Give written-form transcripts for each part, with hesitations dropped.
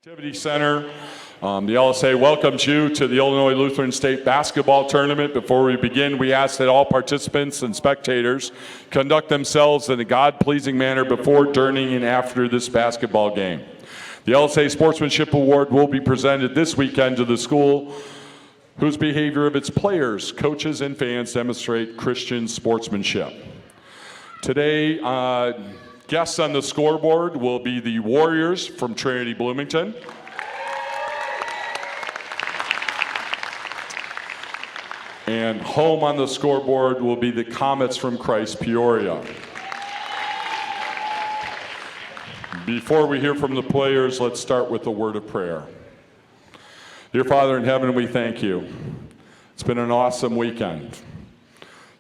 Activity Center. The LSA welcomes you to the Illinois Lutheran State Basketball Tournament. Before we begin, we ask that all participants and spectators conduct themselves in a God-pleasing manner before, during, and after this basketball game. The LSA Sportsmanship Award will be presented this weekend to the school whose behavior of its players, coaches, and fans demonstrate Christian sportsmanship. Today, guests on the scoreboard will be the Warriors from Trinity, Bloomington. And home on the scoreboard will be the Comets from Peoria. Before we hear from the players, let's start with a word of prayer. Dear Father in heaven, we thank you. It's been an awesome weekend.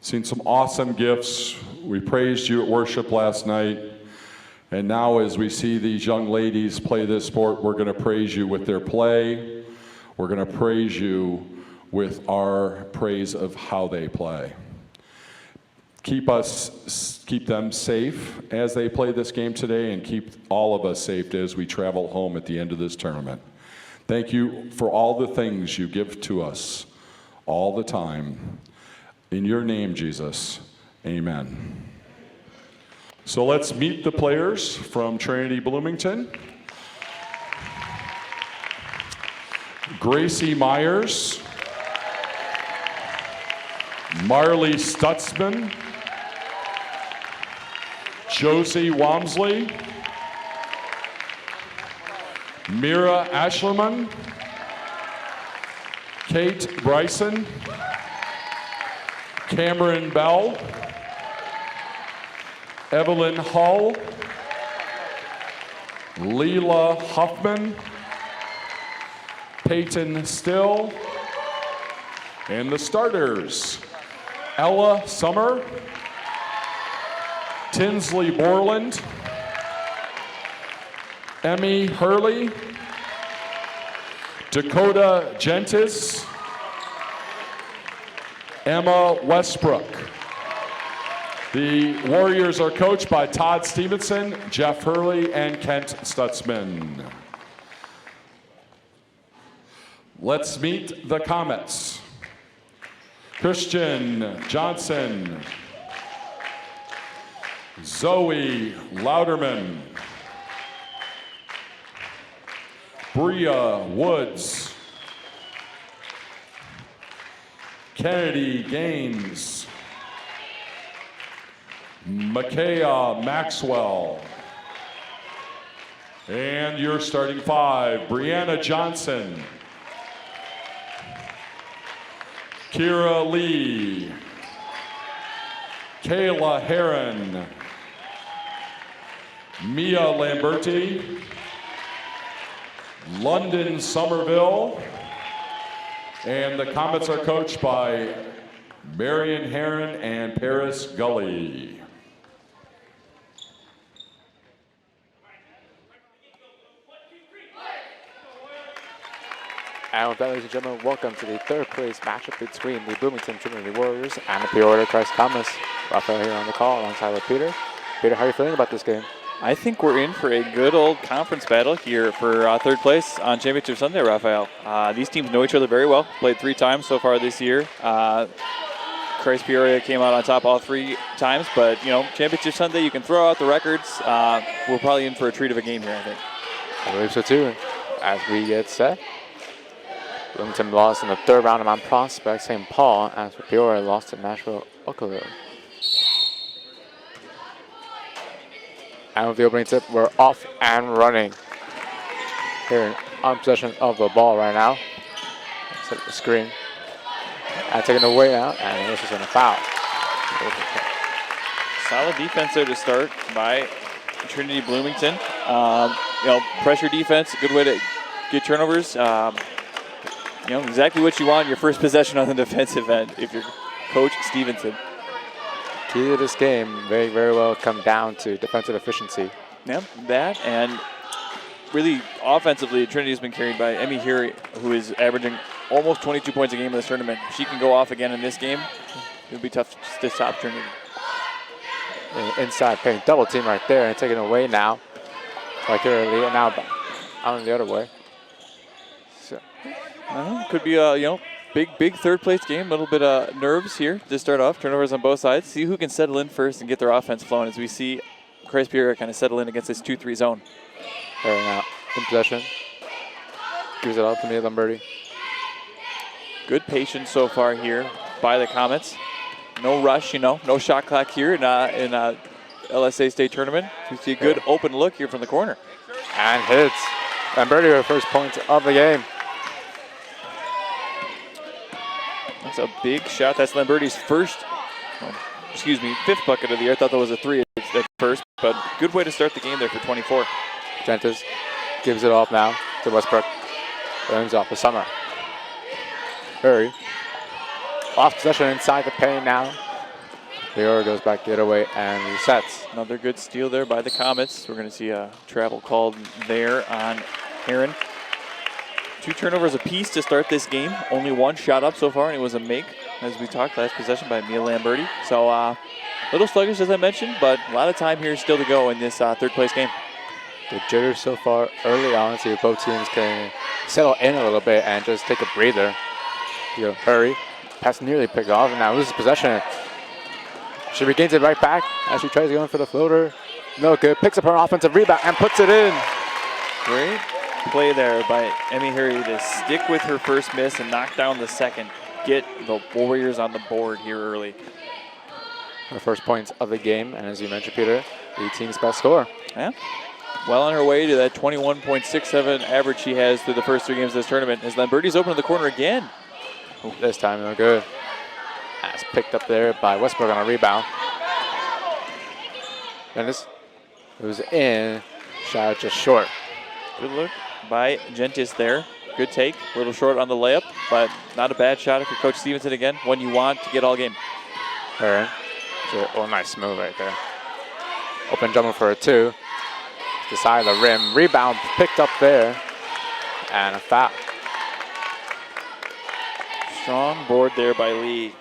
Seen some awesome gifts. We praised you at worship last night. And now as we see these young ladies play this sport, we're going to praise you with their play. We're going to praise you with our praise of how they play. Keep them safe as they play this game today, and keep all of us safe as we travel home at the end of this tournament. Thank you for all the things you give to us all the time. In your name, Jesus, amen. So let's meet the players from Trinity Bloomington. Gracie Myers, Marley Stutzman, Josie Wamsley, Mira Ashlerman, Kate Bryson, Cameron Bell, Evelyn Hull, Leela Huffman, Peyton Still, and the starters, Ella Summer, Tinsley Borland, Emmy Hurley, Dakota Gentis, Emma Westbrook. The Warriors are coached by Todd Stevenson, Jeff Hurley, and Kent Stutzman. Let's meet the Comets. Christian Johnson, Zoe Louderman, Bria Woods, Kennedy Gaines, Makaya Maxwell, and your starting five, Brianna Johnson, Kira Lee, Kayla Heron, Mia Lamberti, London Somerville, and the Comets are coached by Marion Heron and Paris Gully. And with that, ladies and gentlemen, welcome to the third place matchup between the Bloomington Trinity Warriors and the Peoria Christ Comets. Raphael here on the call alongside with Peter. Peter, how are you feeling about this game? I think we're in for a good old conference battle here for third place on Championship Sunday, Raphael. These teams know each other very well. Played 3 times so far this year. Christ Peoria came out on top all 3 times, but you know, Championship Sunday, you can throw out the records. We're probably in for a treat of a game here, I think. I believe so too. As we get set, Bloomington lost in the third round of Mount Prospect St. Paul, as Peoria lost to Nashville Oakville. And with the opening tip, we're off and running. Here on possession of the ball right now. Set the screen. And taking away now, and this is going to foul. Solid defense there to start by Trinity Bloomington. You know, pressure defense, a good way to get turnovers. You know, exactly what you want your first possession on the defensive end if you're Coach Stevenson. Key to this game very, very well come down to defensive efficiency. Yeah, that, and really offensively, Trinity has been carried by Emmy Hurley, who is averaging almost 22 points a game in this tournament. If she can go off again in this game, it'll be tough to stop Trinity. Inside paint, double team right there, and taken away now. Like now on the other way. So, Could be a big third place game. A little bit of nerves here to start off. Turnovers on both sides. See who can settle in first and get their offense flowing as we see Christ Peoria kind of settle in against this 2-3 zone. Harry now in possession. Gives it up to Lamberti. Good patience so far here by the Comets. No rush, no shot clock here in LSA state tournament. We see a good open look here from the corner. And hits. Lamberti her first point of the game. That's a big shot. That's Lamberti's fifth bucket of the year. I thought that was a 3 at first, but good way to start the game there for 24. Gentis gives it off now to Westbrook. Burns off the Summer. Hurry. Off possession inside the paint now. Peoria goes back the other way and resets. Another good steal there by the Comets. We're going to see a travel called there on Heron. 2 turnovers apiece to start this game. Only 1 shot up so far, and it was a make, as we talked last possession by Mia Lamberti. So a little sluggish, as I mentioned, but a lot of time here still to go in this third place game. The jitters so far early on. See if both teams can settle in a little bit and just take a breather. Hurry. Pass nearly picked off, and now loses possession. She regains it right back as she tries to go in for the floater. No good. Picks up her offensive rebound and puts it in. Great play there by Emmy Hurry to stick with her first miss and knock down the second. Get the Warriors on the board here early. Her first points of the game, and as you mentioned, Peter, the team's best scorer. Yeah. Well on her way to that 21.67 average she has through the first 3 games of this tournament. As Lamberti's open in the corner again. This time, no good. That's picked up there by Westbrook on a rebound. And this was in. Shot just short. Good look by Gentis there. Good take. A little short on the layup, but not a bad shot if you're Coach Stevenson again. One you want to get all game. All right. Oh, nice move right there. Open jumper for a 2. The side of the rim. Rebound picked up there. And a foul. Strong board there by Lee.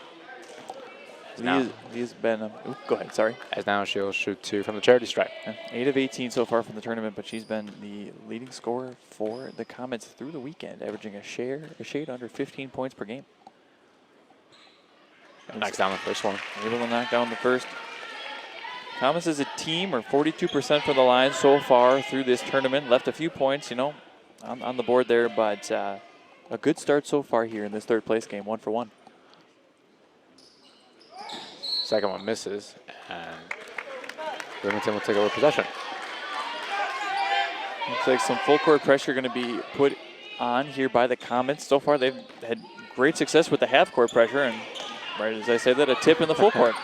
Lee's been, go ahead, sorry. As now she'll shoot 2 from the charity stripe. 8 of 18 so far from the tournament, but she's been the leading scorer for the Comets through the weekend, averaging a shade under 15 points per game. Knocks down the first one. Able to knock down the first. Comets as a team are 42% from the line so far through this tournament. Left a few points, on the board there, but a good start so far here in this third place game, 1 for 1. Second one misses, and Bloomington will take over possession. Looks like some full court pressure going to be put on here by the Comets. So far, they've had great success with the half court pressure, and right as I say that, a tip in the full court.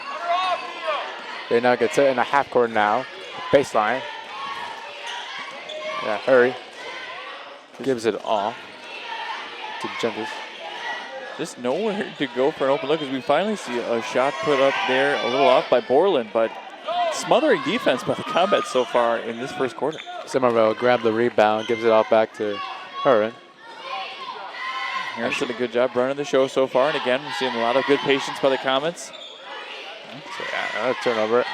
They now get set in the half court now. Baseline. Yeah, Hurry. Gives it off to Gentis. Just nowhere to go for an open look as we finally see a shot put up there, a little off by Borland, but smothering defense by the Comets so far in this first quarter. Somerville grabbed the rebound, gives it off back to Heron. Heron's did a good job running the show so far, and again, we're seeing a lot of good patience by the Comets. So yeah, another turnover.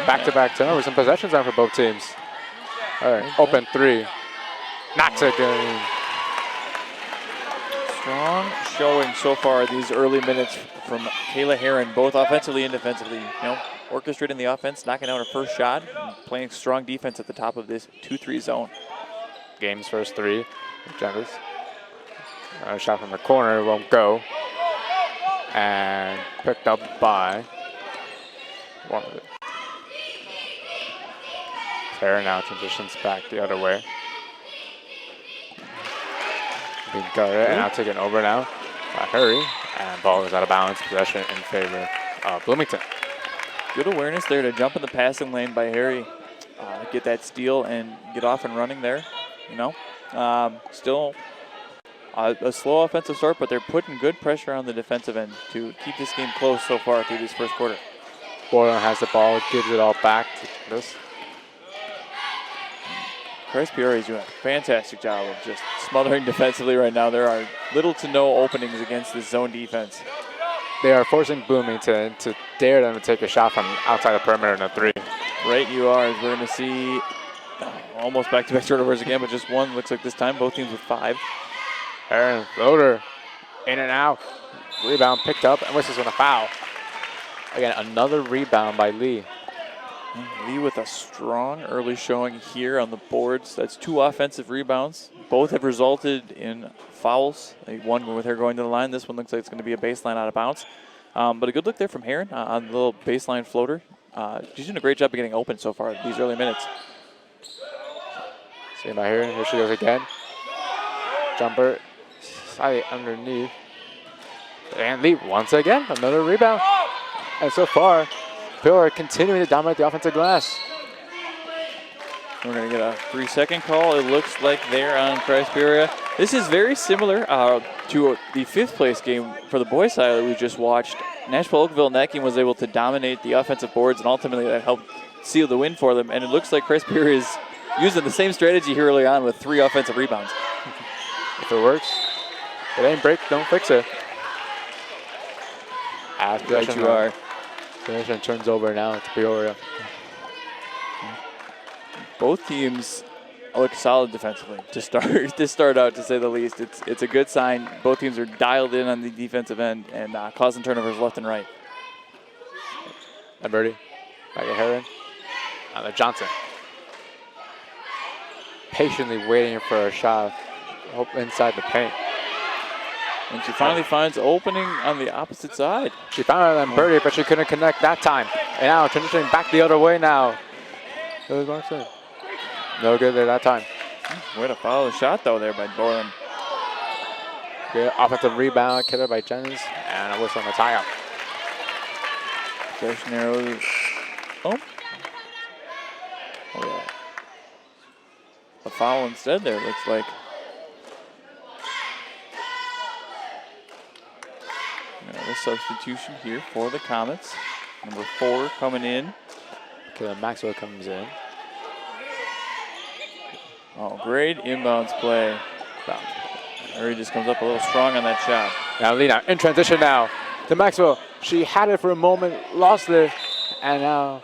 Back-to-back turnovers and possessions on for both teams. All right, open 3. Knocks it in. Strong showing so far these early minutes from Kayla Heron, both offensively and defensively. Orchestrating the offense, knocking down her first shot, and playing strong defense at the top of this 2-3 zone. Game's first 3. Gentis. A shot from the corner won't go. And picked up by one of it. Heron now transitions back the other way. Being guarded and now taken over now by Hurry. And ball goes out of bounds. Possession in favor of Bloomington. Good awareness there to jump in the passing lane by Harry. Get that steal and get off and running there. Still a slow offensive start, but they're putting good pressure on the defensive end to keep this game close so far through this first quarter. Borland has the ball, gives it all back to this. Christ Peoria is doing a fantastic job of just smothering defensively right now. There are little to no openings against this zone defense. They are forcing Bloomington to dare them to take a shot from outside the perimeter in a 3. Right you are, as we're going to see Almost back-to-back turnovers again, but just one. Looks like this time both teams with 5. Aaron floater, in and out. Rebound picked up, and whistles on a foul. Again, another rebound by Lee. Lee with a strong early showing here on the boards. That's 2 offensive rebounds. Both have resulted in fouls. One with her going to the line. This one looks like it's going to be a baseline out of bounds. But a good look there from Heron on the little baseline floater. She's doing a great job of getting open so far these early minutes. See by Heron. Here she goes again. Jumper slightly underneath. And Lee once again, another rebound. And so far, Peoria continuing to dominate the offensive glass. We're going to get a 3-second call. It looks like there on Christ Peoria. This is very similar to the 5th place game for the boys' side that we just watched. Nashville Oakville Necking was able to dominate the offensive boards, and ultimately that helped seal the win for them. And it looks like Christ Peoria is using the same strategy here early on with 3 offensive rebounds. If it works, it ain't break, don't fix it. As Right you are. Possession turns over now to Peoria. Both teams look solid defensively to start out, to say the least. It's a good sign. Both teams are dialed in on the defensive end and causing turnovers left and right. And Birdie, back at Heron. And Johnson. Patiently waiting for a shot inside the paint. And she finally finds opening on the opposite side. She found it on Birdie, but she couldn't connect that time. And now transitioning back the other way now. No good there that time. Way to follow the shot, though, there by Borland. Good offensive rebound, killer by Jennings, and a whistle on the tie-up. Possession arrows. Oh, yeah. A foul instead there, looks like. Another substitution here for the Comets. Number 4 coming in. Killer Maxwell comes in. Oh, great inbounds play. Murray just comes up a little strong on that shot. Now Lena in transition now to Maxwell. She had it for a moment, lost it, and now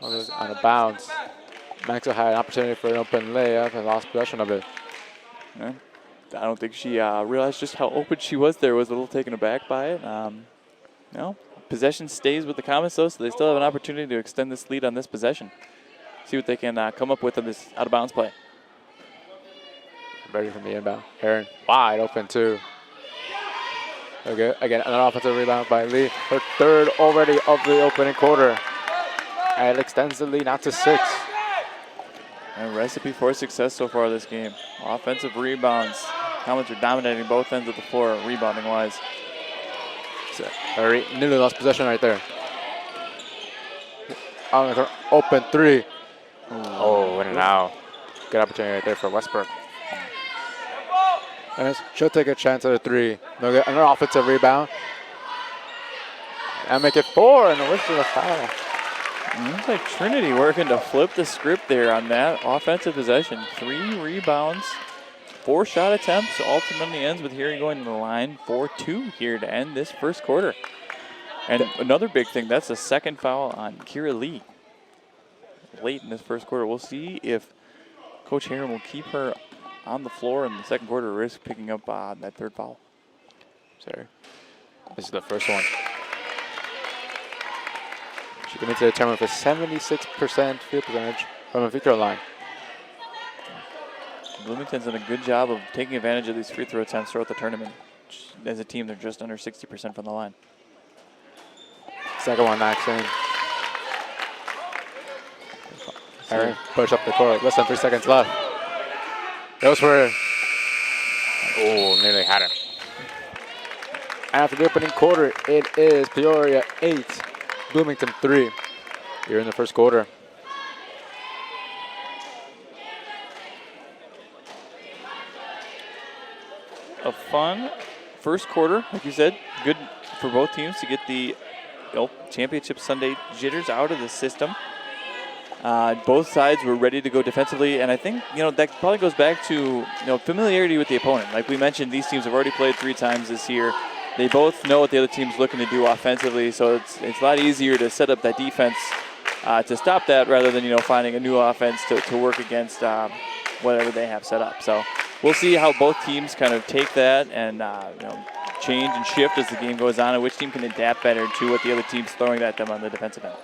on a bounce. Maxwell had an opportunity for an open layup and lost possession of it. Yeah. I don't think she realized just how open she was there. Was a little taken aback by it. No, possession stays with the Comets though, so they still have an opportunity to extend this lead on this possession. See what they can come up with on this out of bounds play. Ready from the inbound. Heron wide open too. Okay, again another offensive rebound by Lee. Her 3rd already of the opening quarter. And it extends the lead now to 6. A recipe for success so far this game. Offensive rebounds. Comets are dominating both ends of the floor, rebounding wise. So, nearly lost possession right there. Open 3. Oh, in and out. Good opportunity right there for Westbrook. And she'll take a chance at a 3. They'll get another offensive rebound. And make it 4, and a whistle, a foul. Looks like Trinity working to flip the script there on that offensive possession. 3 rebounds, 4 shot attempts. Ultimately ends with Heron going to the line 4-2 here to end this first quarter. And another big thing, that's the 2nd foul on Kira Lee late in this first quarter. We'll see if Coach Heron will keep her on the floor in the second quarter, risk picking up that 3rd foul. Sorry. This is the first one. She committed to the tournament with a 76% field percentage from the free throw line. Bloomington's done a good job of taking advantage of these free throw attempts throughout the tournament. As a team, they're just under 60% from the line. Second one knocks in. Heron push up the court. Less than 3 seconds left. Those were. Oh, nearly had him. After the opening quarter, it is Peoria 8, Bloomington 3. Here in the first quarter. A fun first quarter, like you said. Good for both teams to get the championship Sunday jitters out of the system. Both sides were ready to go defensively, and I think that probably goes back to familiarity with the opponent. Like we mentioned, these teams have already played 3 times this year. They both know what the other team's looking to do offensively, so it's a lot easier to set up that defense to stop that rather than, finding a new offense to work against whatever they have set up. So we'll see how both teams kind of take that and, change and shift as the game goes on, and which team can adapt better to what the other team's throwing at them on the defensive end.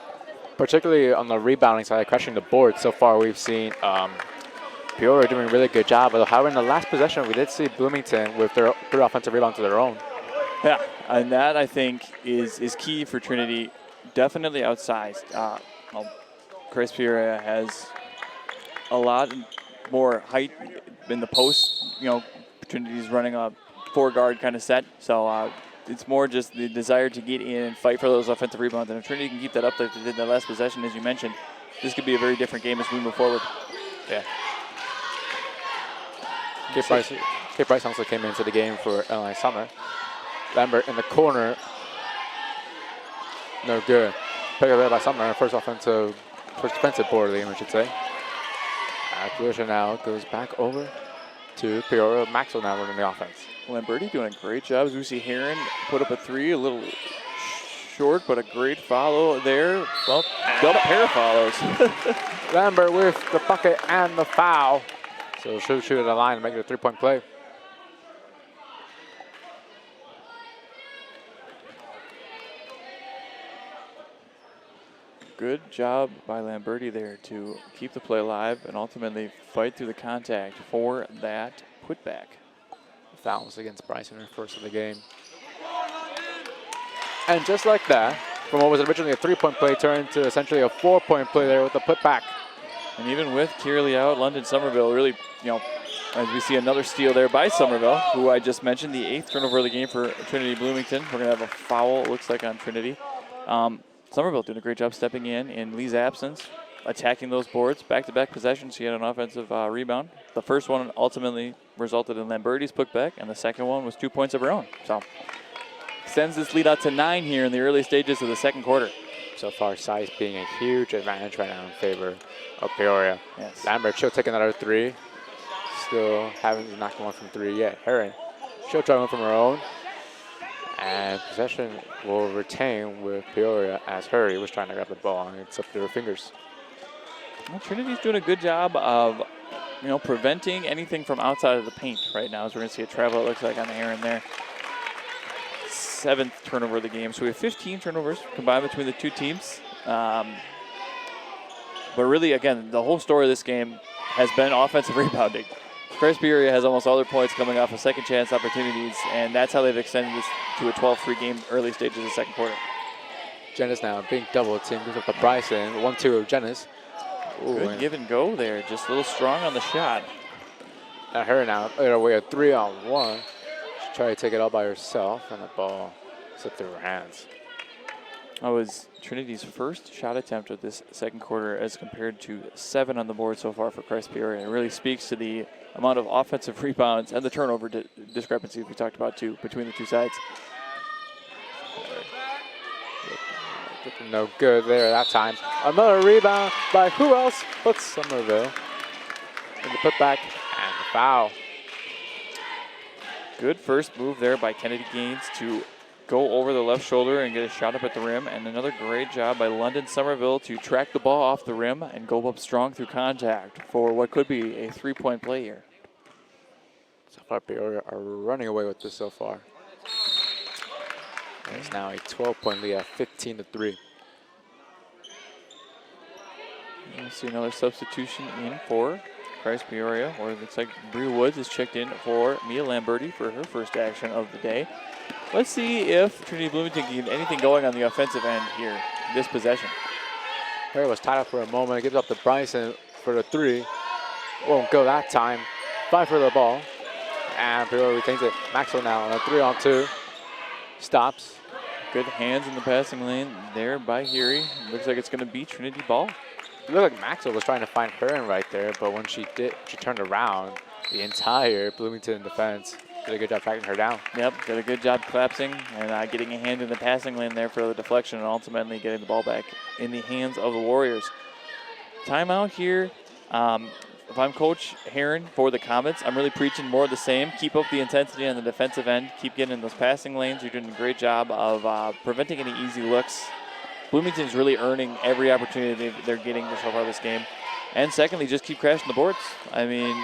Particularly on the rebounding side, crushing the board. So far, we've seen Peoria doing a really good job. However, in the last possession, we did see Bloomington with their 3 offensive rebounds of their own. Yeah, and that, I think, is key for Trinity. Definitely outsized. Christ Peoria has a lot more height in the post. Trinity's running a 4-guard kind of set. So it's more just the desire to get in and fight for those offensive rebounds. And if Trinity can keep that up like they did in the last possession, as you mentioned, this could be a very different game as we move forward. Yeah. Kate Bryce also came into the game for LA Summer. Lambert in the corner. No good. Pick up there by Summer. First defensive board of the game, I should say. Peoria now goes back over to Peoria. Maxwell now running the offense. Lamberti doing a great job. As we see Heron put up a 3, a little short, but a great follow there. Well, double pair of follows. Lambert with the bucket and the foul. So she'll shoot at the line and make it a 3-point play. Good job by Lamberti there to keep the play alive and ultimately fight through the contact for that putback. Foul was against Bryson, her first of the game. And just like that, from what was originally a 3-point play, turned to essentially a 4-point play there with the putback. And even with Kearley out, London Somerville really, as we see another steal there by Somerville, who I just mentioned, the 8th turnover of the game for Trinity Bloomington. We're going to have a foul, it looks like, on Trinity. Somerville doing a great job stepping in Lee's absence, attacking those boards. Back-to-back possessions, she had an offensive rebound. The first one ultimately resulted in Lamberti's putback, and the second one was 2 points of her own. So extends this lead out to 9 here in the early stages of the second quarter. So far, size being a huge advantage right now in favor of Peoria. Yes. Lambert, she'll take another 3. Still haven't knocked one from 3 yet. Heron, she'll try one from her own. And possession will retain with Peoria as Hurry was trying to grab the ball and it's up to her fingers. Well, Trinity's doing a good job of, preventing anything from outside of the paint right now. As we're going to see a travel, it looks like, on Aaron there. 7th turnover of the game. So we have 15 turnovers combined between the two teams. But really, again, the whole story of this game has been offensive rebounding. Christ Peoria has almost all their points coming off of second chance opportunities, and that's how they've extended this to a 12-3 game early stages of the second quarter. Janice now being double teamed, goes up to Bryson. 1-2 of Janice. Good give and go there, just a little strong on the shot. Her now, her way a 3-on-1. She tried to take it all by herself, and the ball slipped through her hands. That was Trinity's first shot attempt of this second quarter as compared to 7 on the board so far for Christ Peoria. It really speaks to the amount of offensive rebounds and the turnover discrepancies we talked about too between the two sides. No good there that time. Another rebound by who else but Somerville. And the putback and the foul. Good first move there by Kennedy Gaines to go over the left shoulder and get a shot up at the rim. And another great job by London Somerville to track the ball off the rim and go up strong through contact for what could be a 3-point play here. So far, Peoria are running away with this so far. It's now a 12-point lead at 15-3. We'll see another substitution in for Christ Peoria, where it looks like Bree Woods is checked in for Mia Lamberti for her first action of the day. Let's see if Trinity Bloomington can get anything going on the offensive end here, this possession. Peoria was tied up for a moment. It gives up to Bryson for the 3. Won't go that time. Fight for the ball. And Peoria retains it. Maxwell now on a 3-on-2. Stops. Good hands in the passing lane there by Heary. Looks like it's going to be Trinity ball. It looked like Maxwell was trying to find Heron right there, but when she did, she turned around. The entire Bloomington defense did a good job tracking her down. Yep, did a good job collapsing and getting a hand in the passing lane there for the deflection and ultimately getting the ball back in the hands of the Warriors. Timeout here. If I'm Coach Heron for the Comets, I'm really preaching more of the same. Keep up the intensity on the defensive end. Keep getting in those passing lanes. You're doing a great job of preventing any easy looks Bloomington's really earning every opportunity they're getting so far this game. And secondly, just keep crashing the boards. I mean,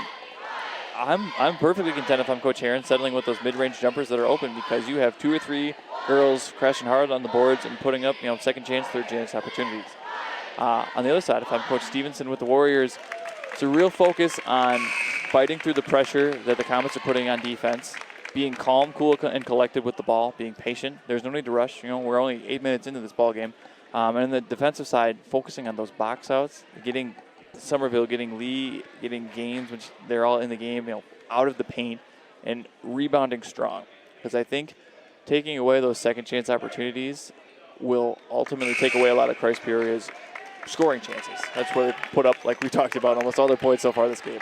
I'm perfectly content if I'm Coach Heron settling with those mid-range jumpers that are open, because you have 2 or 3 girls crashing hard on the boards and putting up, second chance, third chance opportunities. On the other side, if I'm Coach Stevenson with the Warriors, it's a real focus on fighting through the pressure that the Comets are putting on defense, being calm, cool, and collected with the ball, being patient. There's no need to rush. We're only 8 minutes into this ball game. And on the defensive side, focusing on those box outs, getting Somerville, getting Lee, getting Gaines, which they're all in the game, out of the paint, and rebounding strong. Because I think taking away those second chance opportunities will ultimately take away a lot of Christ Peoria's scoring chances. That's where they put up, like we talked about, almost all their points so far this game.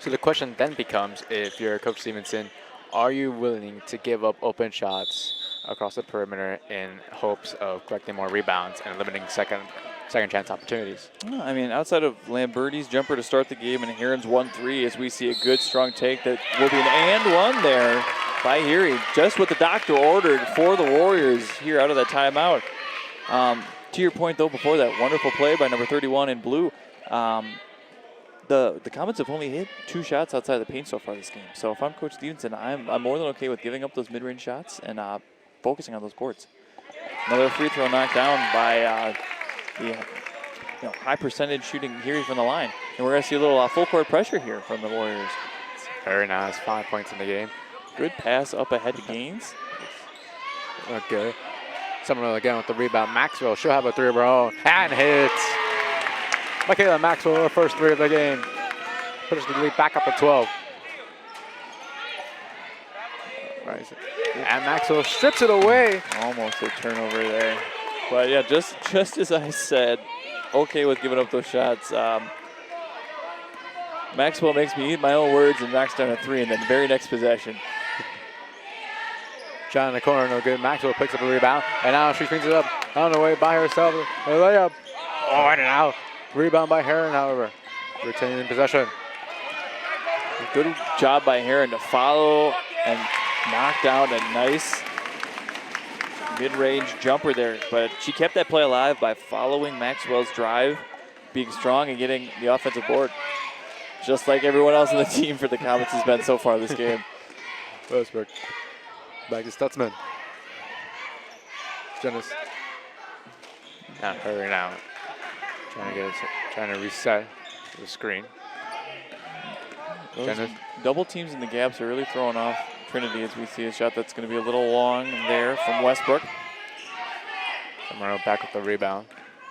So the question then becomes, if you're Coach Stevenson, are you willing to give up open shots across the perimeter in hopes of collecting more rebounds and limiting second chance opportunities? I mean, outside of Lamberti's jumper to start the game and Heron's 1-3, as we see a good, strong take that will be an and one there by Heary, just what the doctor ordered for the Warriors here out of that timeout. To your point, though, before that wonderful play by number 31 in blue, the Comets have only hit 2 shots outside the paint so far this game. So if I'm Coach Stevenson, I'm more than okay with giving up those mid-range shots and focusing on those boards. Another free throw knocked down by the high percentage shooting here from the line. And we're going to see a little full court pressure here from the Warriors. Very nice, 5 points in the game. Good pass up ahead to Gaines. Okay. Somerville again with the rebound. Maxwell, she'll have a 3 of her own. And hits. Michaela Maxwell, her first 3 of the game. Pushes the lead back up to 12. Right. And Maxwell strips it away. Almost a turnover there. But yeah, just as I said, okay with giving up those shots. Maxwell makes me eat my own words and knocks down a 3 in the very next possession. Shot in the corner, no good. Maxwell picks up a rebound, and now she swings it up on the way by herself. A layup. Oh, in and out. Rebound by Heron, however. Retaining possession. Good job by Heron to follow and knock down a nice mid-range jumper there. But she kept that play alive by following Maxwell's drive, being strong and getting the offensive board. Just like everyone else on the team for the Comets has been so far this game. Westbrook. Back to Stutzman. Janice. Not hurrying out. Trying to reset the screen. Those double teams in the gaps are really throwing off Trinity, as we see a shot that's going to be a little long there from Westbrook. Summerall back with the rebound.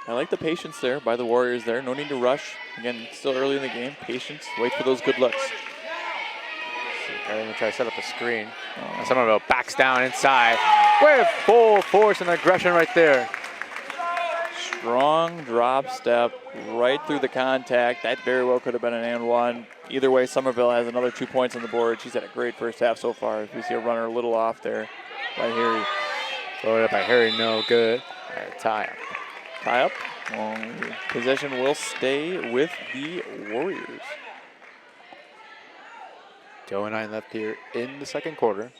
I like the patience there by the Warriors there. No need to rush. Again, still early in the game. Patience. Wait for those good looks. They're going to try to set up a screen. And Somerville backs down inside with full force and aggression right there. Strong drop step right through the contact. That very well could have been an and one. Either way, Somerville has another 2 points on the board. She's had a great first half so far. We see a runner a little off there by Harry. Loaded up by Harry, no good. Tie up. Tie up. Possession will stay with the Warriors. 2:09 left here in the second quarter.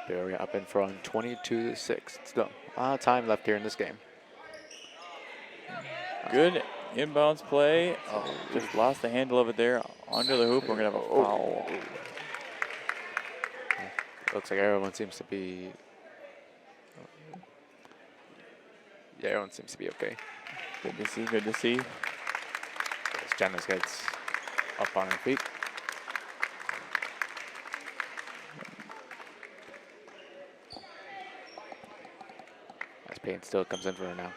Peoria up in front, 22-6. Still a lot of time left here in this game. Good inbounds play. Oh, just lost the handle of it there. Under the hoop, we're going to have a foul. Looks like everyone seems to be... Yeah, everyone seems to be okay. Good to see, good to see. As Janice gets up on her feet. As Payne still comes in for her now.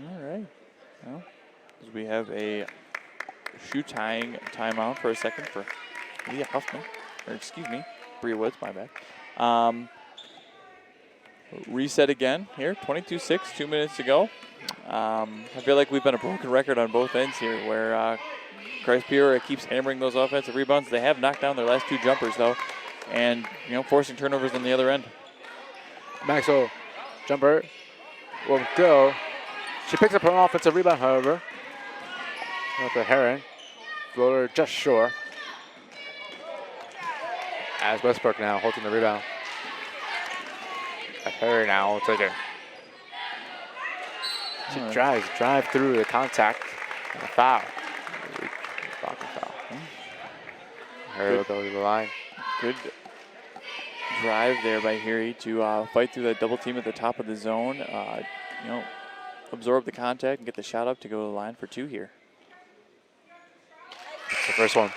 All right. Well, we have a shoe tying timeout for a second for Leah Huffman, or excuse me, Bria Woods, my bad. Reset again here, 22-6, 2 minutes to go. I feel like we've been a broken record on both ends here, where Christ Peoria keeps hammering those offensive rebounds. They have knocked down their last 2 jumpers, though, and forcing turnovers on the other end. Maxwell, jumper, will go. She picks up her offensive rebound, however. Up to Heron. Floater just short. As Westbrook now holding the rebound. Heron now will take it. She drive through the contact and a foul. Blocking foul. Harry will go to the line. Good drive there by Harry to fight through that double team at the top of the zone. Absorb the contact and get the shot up to go to the line for 2 here. It's the first one.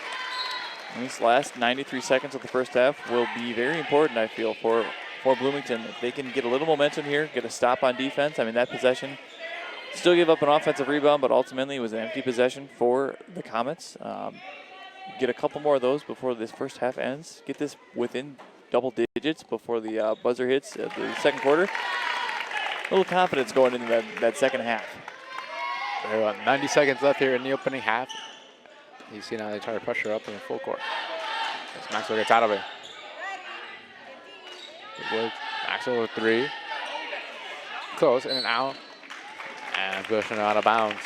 These last 93 seconds of the first half will be very important, I feel, for Bloomington. If they can get a little momentum here, get a stop on defense. I mean, that possession still give up an offensive rebound, but ultimately it was an empty possession for the Comets. Get a couple more of those before this first half ends. Get this within double digits before the buzzer hits at the second quarter. A little confidence going into that second half. Very well. 90 seconds left here in the opening half. You see now they try to pressure up in the full court. As Maxwell gets out of it. Maxwell with 3. Close, in and out. And pushing out of bounds.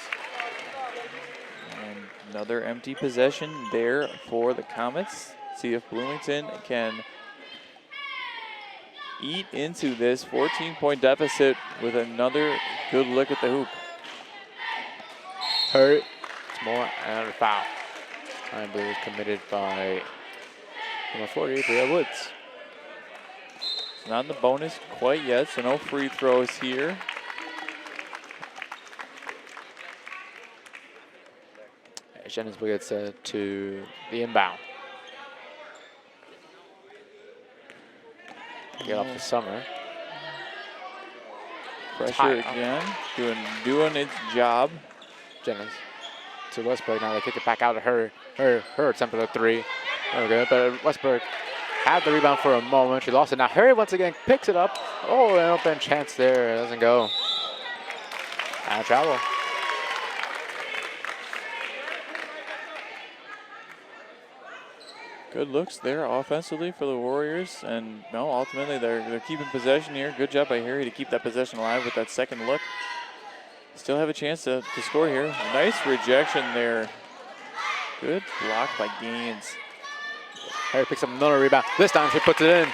And another empty possession there for the Comets. See if Bloomington can eat into this 14-point deficit with another good look at the hoop. Hurt. It's more and a foul. I believe was committed by number 48, Bria Woods. It's not in the bonus quite yet, so no free throws here. Jennings will get to the inbound. Get off the summer. Pressure again, doing its job. Jennings to Westbrook. Now they kick it back out to her. Her attempt at a 3. Okay, but Westbrook had the rebound for a moment. She lost it. Now Harry once again picks it up. Oh, an open chance there. It doesn't go. Out of travel. Good looks there offensively for the Warriors, and no, ultimately they're keeping possession here. Good job by Harry to keep that possession alive with that second look. Still have a chance to score here. Nice rejection there. Good block by Gaines. Harry picks up another rebound. This time she puts it in.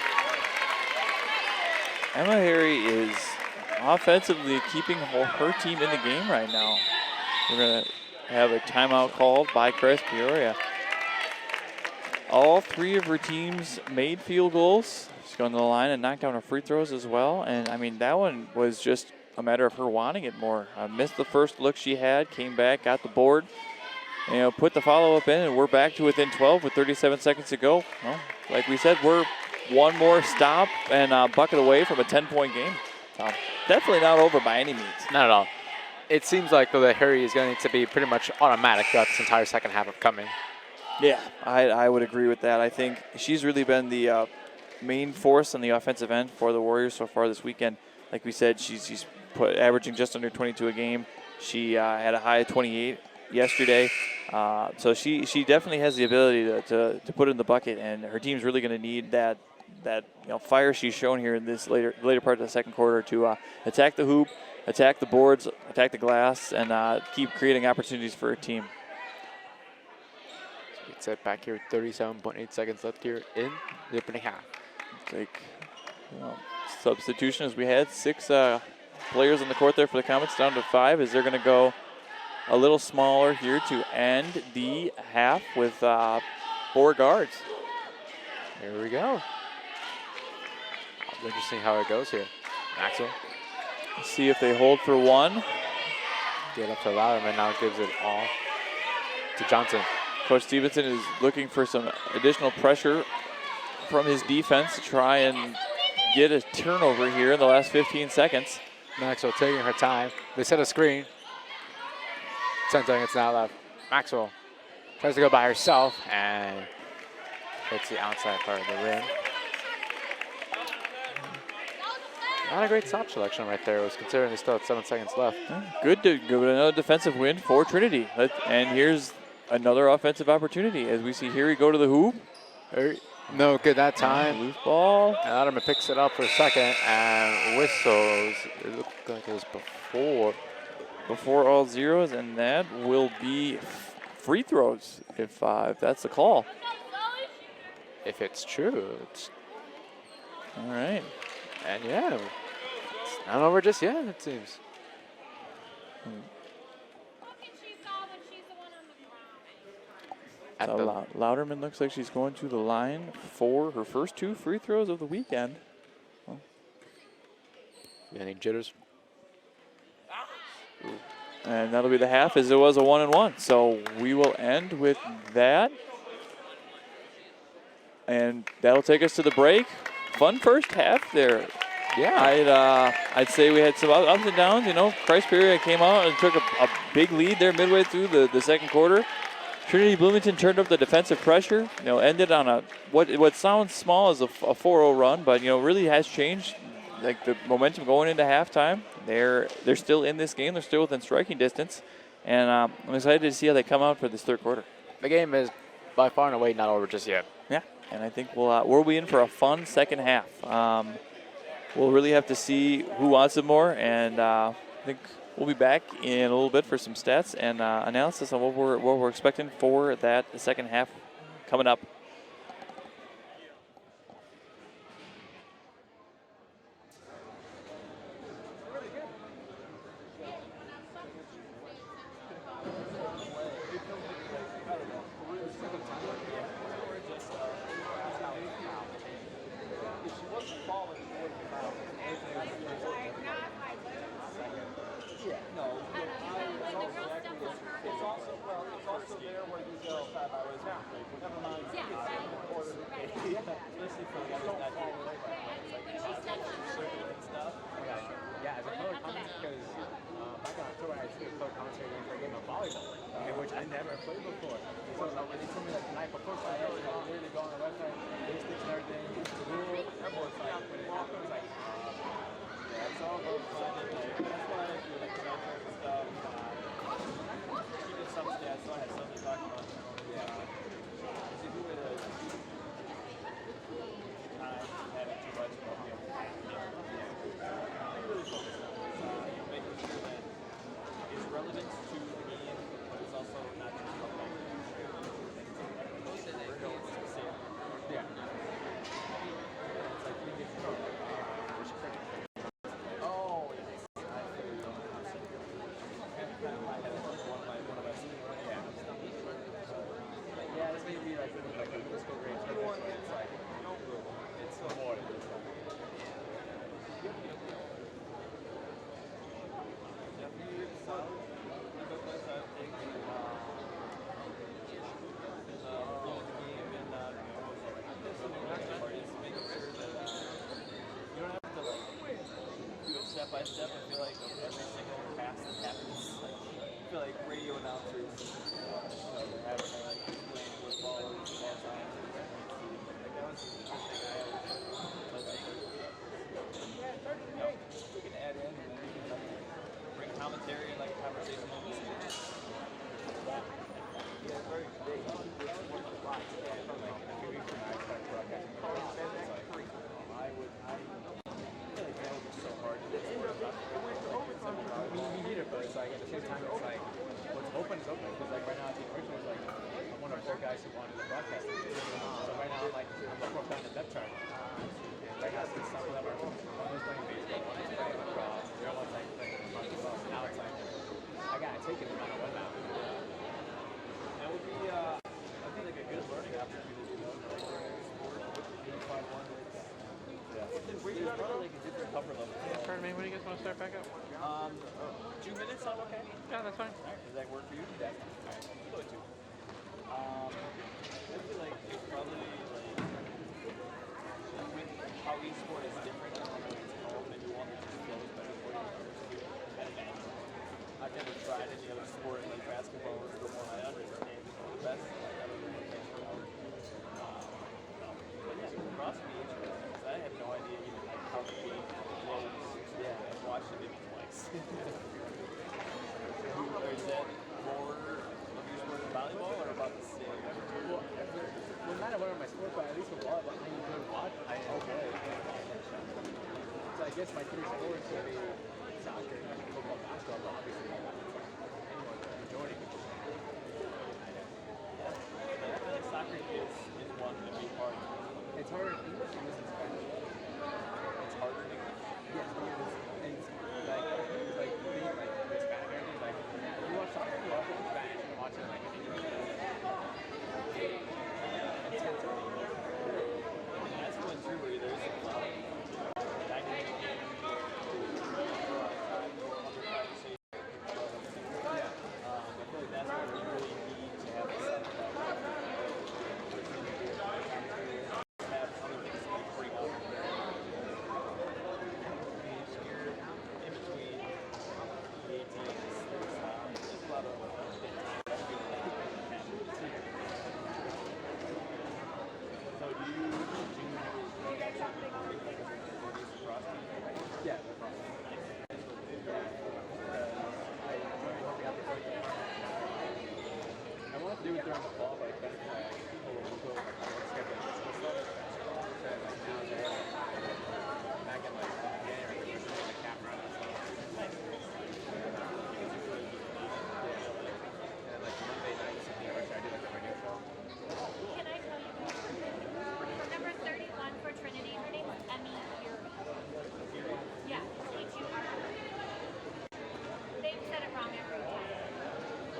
Emma Harry is offensively keeping her team in the game right now. We're going to have a timeout called by Christ Peoria. All 3 of her teams made field goals. She's gone to the line and knocked down her free throws as well. And, I mean, that one was just a matter of her wanting it more. Missed the first look she had, came back, got the board, put the follow-up in, and we're back to within 12 with 37 seconds to go. Well, like we said, we're one more stop and a bucket away from a 10-point game. Definitely not over by any means. Not at all. It seems like, though, that Harry is going to be pretty much automatic throughout this entire second half of coming. Yeah, I would agree with that. I think she's really been the main force on the offensive end for the Warriors so far this weekend. Like we said, she's averaging just under 22 a game. She had a high of 28 yesterday. So she definitely has the ability to put it in the bucket, and her team's really going to need that fire she's shown here in this later part of the second quarter to attack the hoop, attack the boards, attack the glass, and keep creating opportunities for her team. Set back here, 37.8 seconds left here in the opening half. Take substitution as we had 6 players on the court there for the Comets, down to 5 as they're going to go a little smaller here to end the half with 4 guards. Here we go. Interesting how it goes here. Maxwell. See if they hold for 1. Get up to Louderman, now gives it all to Johnson. Coach Stevenson is looking for some additional pressure from his defense to try and get a turnover here in the last 15 seconds. Maxwell taking her time. They set a screen. 10 seconds now left. Maxwell tries to go by herself and hits the outside part of the rim. Not a great stop selection right there. It was considering they still had 7 seconds left. Good to go with another defensive win for Trinity. And here's another offensive opportunity as we see Harry go to the hoop. No good that time. Loose ball. And Louderman picks it up for a second and whistles. It looked like it was before all zeros, and that will be free throws if that's the call. If it's true. All right. And yeah, it's not over just yet, it seems. At So the Louderman looks like she's going to the line for her first 2 free throws of the weekend. any jitters? And that'll be the half, as it was a 1-1. So we will end with that. And that'll take us to the break. Fun first half there. Yeah. I'd say we had some ups and downs. You know, Christ Peoria came out and took a big lead there midway through the second quarter. Trinity Bloomington turned up the defensive pressure. You know, ended on a what sounds small as a 4-0 run, but you know really has changed. Like the momentum going into halftime, they're still in this game. They're still within striking distance, and I'm excited to see how they come out for this third quarter. The game is by far and away not over just yet. Yeah, and I think we'll be in for a fun second half. We'll really have to see who wants it more, and I think we'll be back in a little bit for some stats and analysis on what we're expecting for that second half coming up. By step, I feel like every single pass that happens, I feel like radio announcers, they're having to like explain what ball is all time. Like that was the thing I always we can add in and then we can like bring commentary and like conversation on this. Yeah, very big. Open is open because like right now the original is like I'm one of 4 guys who wanted to broadcast it. So right now like I'm the 4th guy in the depth chart. And right now since some of them are one is playing baseball, one is playing lacrosse, the other one's like playing basketball. So now it's like I gotta take it no matter what now. That would be I think like a good learning opportunity, you know, like sport with 851 like that. Yeah. We're just running like a different cover level. Pardon me, when do you guys want to start back up? 2 minutes sound okay? Yeah, that's fine. Alright, does that work for you? That's alright. We'll go with 2. I feel like it's probably like with how each sport is different, I don't know if it's called, maybe one that just flows better for you. I'd imagine. I've never tried any other sport like basketball or the one I understand the best. Like I don't know what makes it out. But yeah, across me, because I have no idea even like how the game flows. Yeah, I've watched it maybe twice. Or is that more of your sport than volleyball or about the same? Well, no matter what my sport, but at least with volleyball, I enjoy watching. Okay. So I guess my 3 sports would be soccer, football, basketball, but obviously anyone, the majority. Yeah. I feel like soccer is one to be hard. It's harder in English than in Spanish. It's harder in English? Yes, because it's like being like Spanish, everything throwing the ball, but better to like pull like schedule and stuff. So like now they're back in like January, they're doing the camera and stuff. Like, and then like Monday night, something I did like a radio show. Can I tell you number 31 for Trinity? Her name is Emmy Peoria. Yeah, H-U-R. They've said it wrong every time.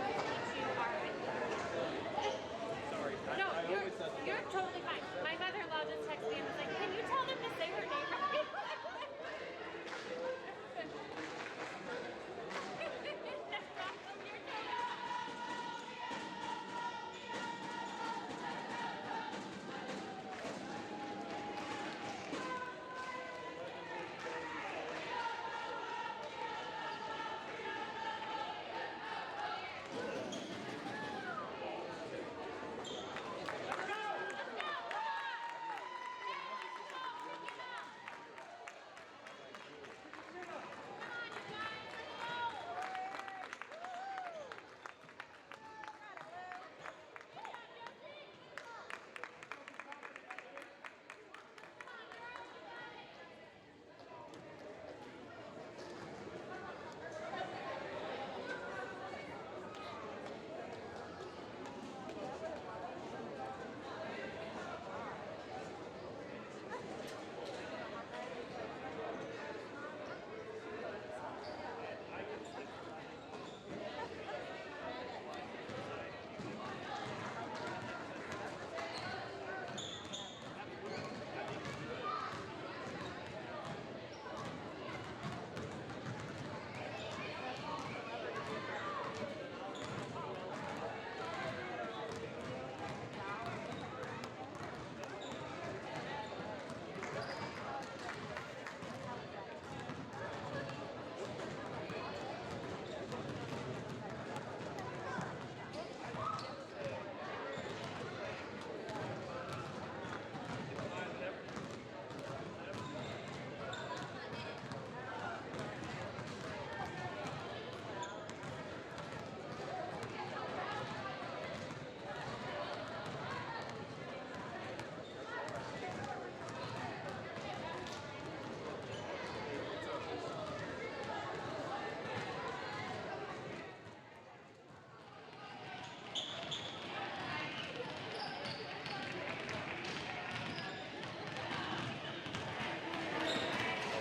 H-U-R-I. Sorry, No, I always said you're totally fine. My mother-in-law just texted me and was like, can you tell them to say her name right? No problem, you're totally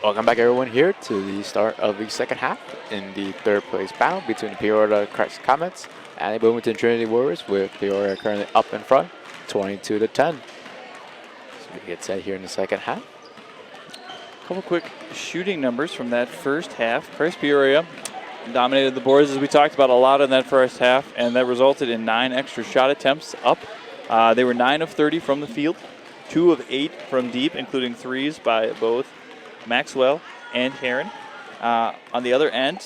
Welcome back, everyone, here to the start of the second half in the third place battle between the Peoria Comets and the Bloomington Trinity Warriors, with Peoria currently up in front, 22-10. So we get set here in the second half. Couple quick shooting numbers from that first half. Christ Peoria dominated the boards, as we talked about a lot in that first half, and that resulted in 9 extra shot attempts up. They were 9 of 30 from the field, 2 of 8 from deep, including threes by both Maxwell and Heron. On the other end,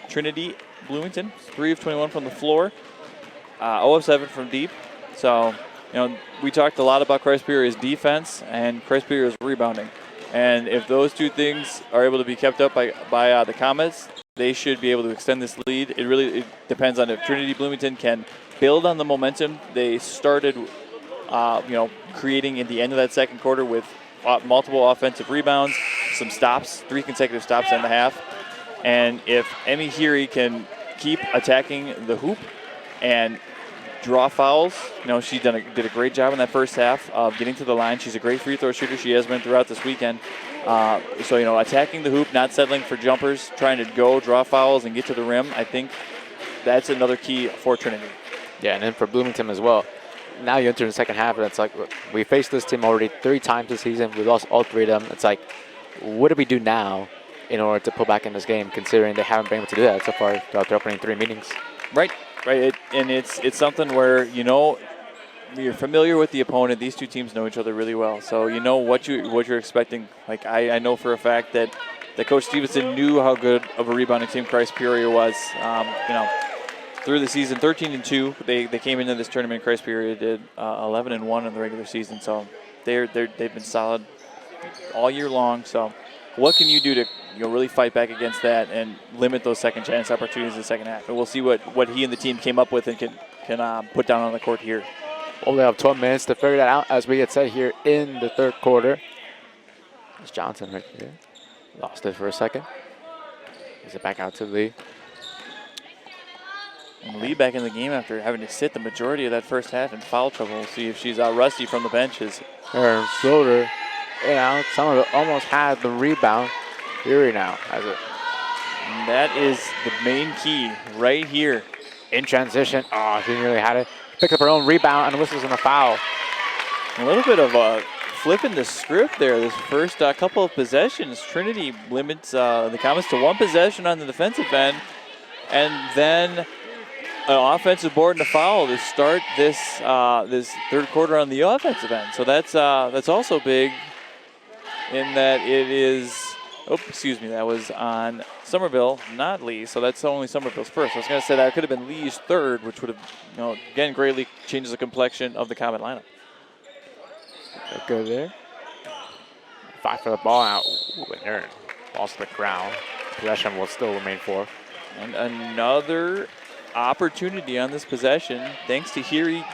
Trinity Bloomington, 3 of 21 from the floor, 0 of 7 from deep. So, we talked a lot about Christ Peoria's defense and Christ Peoria's rebounding. And if those two things are able to be kept up by the Comets, they should be able to extend this lead. It depends on if Trinity Bloomington can build on the momentum they started, creating at the end of that second quarter with multiple offensive rebounds, some stops, 3 consecutive stops in the half. And if Emmy Heary can keep attacking the hoop and draw fouls, she did a great job in that first half of getting to the line. She's a great free throw shooter. She has been throughout this weekend. So attacking the hoop, not settling for jumpers, trying to go draw fouls and get to the rim. I think that's another key for Trinity. Yeah, and then for Bloomington as well. Now you enter the second half, and it's like, we faced this team already 3 times this season. We lost all 3 of them. It's like, what do we do now in order to pull back in this game, considering they haven't been able to do that so far throughout their opening 3 meetings? Right. And it's something where, you're familiar with the opponent. These two teams know each other really well, so you know what you're expecting. Like, I know for a fact that Coach Stevenson knew how good of a rebounding team Christ Peoria was. Through the season, 13-2. They came into this tournament. Christ Peoria did 11-1 in the regular season, so they've been solid all year long. So, what can you do to really fight back against that and limit those second chance opportunities in the second half? And we'll see what he and the team came up with and can can put down on the court here. Only have 12 minutes to figure that out as we get set here in the third quarter. There's Johnson right there. Lost it for a second. Gives it back out to Lee. And Lee back in the game after having to sit the majority of that first half in foul trouble. We'll see if she's rusty from the benches. Her floater. Somerville almost had the rebound. Peoria now has it. And that is the main key right here. In transition. Oh, she nearly had it. Picked up her own rebound and whistles on a foul. A little bit of a flip in the script there. This first couple of possessions, Trinity limits the Comets to one possession on the defensive end, and then an offensive board and a foul to start this this third quarter on the offensive end. So that's also big in that it is. Oh, excuse me, that was on Somerville, not Lee. So that's only Somerville's first. I was going to say that could have been Lee's third, which would have, again, greatly changes the complexion of the Comet lineup. Good there. Fight for the ball out. Ooh, and there. Ball's to the ground. Possession will still remain fourth. And another opportunity on this possession, thanks to Heary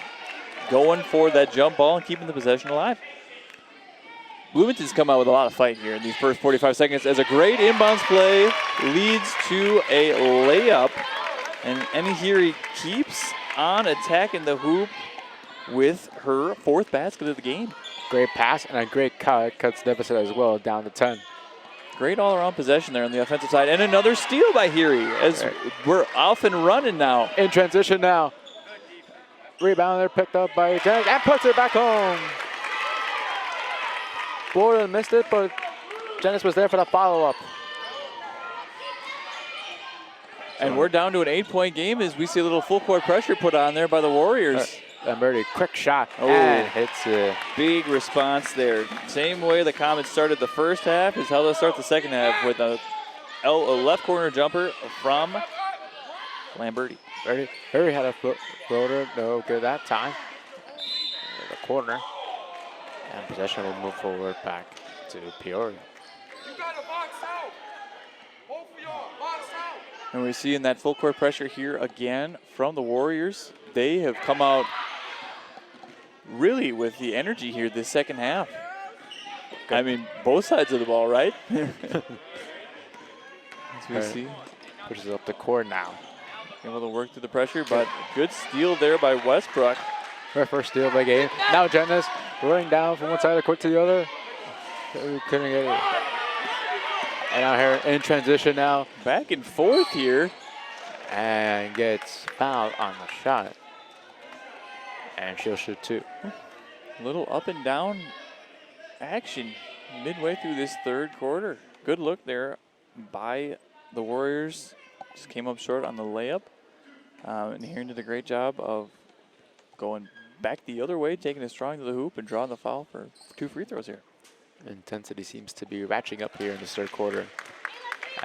going for that jump ball and keeping the possession alive. Bloomington's come out with a lot of fight here in these first 45 seconds as a great inbounds play leads to a layup. And Emmy Heary keeps on attacking the hoop with her fourth basket of the game. Great pass and a great cut. Cuts deficit as well, down to 10. Great all-around possession there on the offensive side. And another steal by Heary as we're off and running now. In transition now. Rebound there picked up by Janet and puts it back home. Gordon missed it, but Janice was there for the follow-up. And we're down to an 8-point game as we see a little full-court pressure put on there by the Warriors. Lamberti, quick shot, Oh. and hits it. Big response there. Same way the Comets started the first half is how they'll start the second half with a left corner jumper from Lamberti. Harry had a floater, no good that time. The corner. And possession will move forward back to Peoria. And we're seeing that full court pressure here again from the Warriors. They have come out really with the energy here this second half. I mean, both sides of the ball, right? As we see. Pushes up the court now. Able to work through the pressure, but good steal there by Westbrook. Her first steal of the game. Now Janice running down from one side of the court to the other. Couldn't get it. And now here in transition now. Back and forth here. And gets fouled on the shot. And she'll shoot two. A little up and down action midway through this third quarter. Good look there by the Warriors. Just came up short on the layup. And Heron did a great job of going back the other way, taking it strong to the hoop and drawing the foul for two free throws here. Intensity seems to be ratcheting up here in the third quarter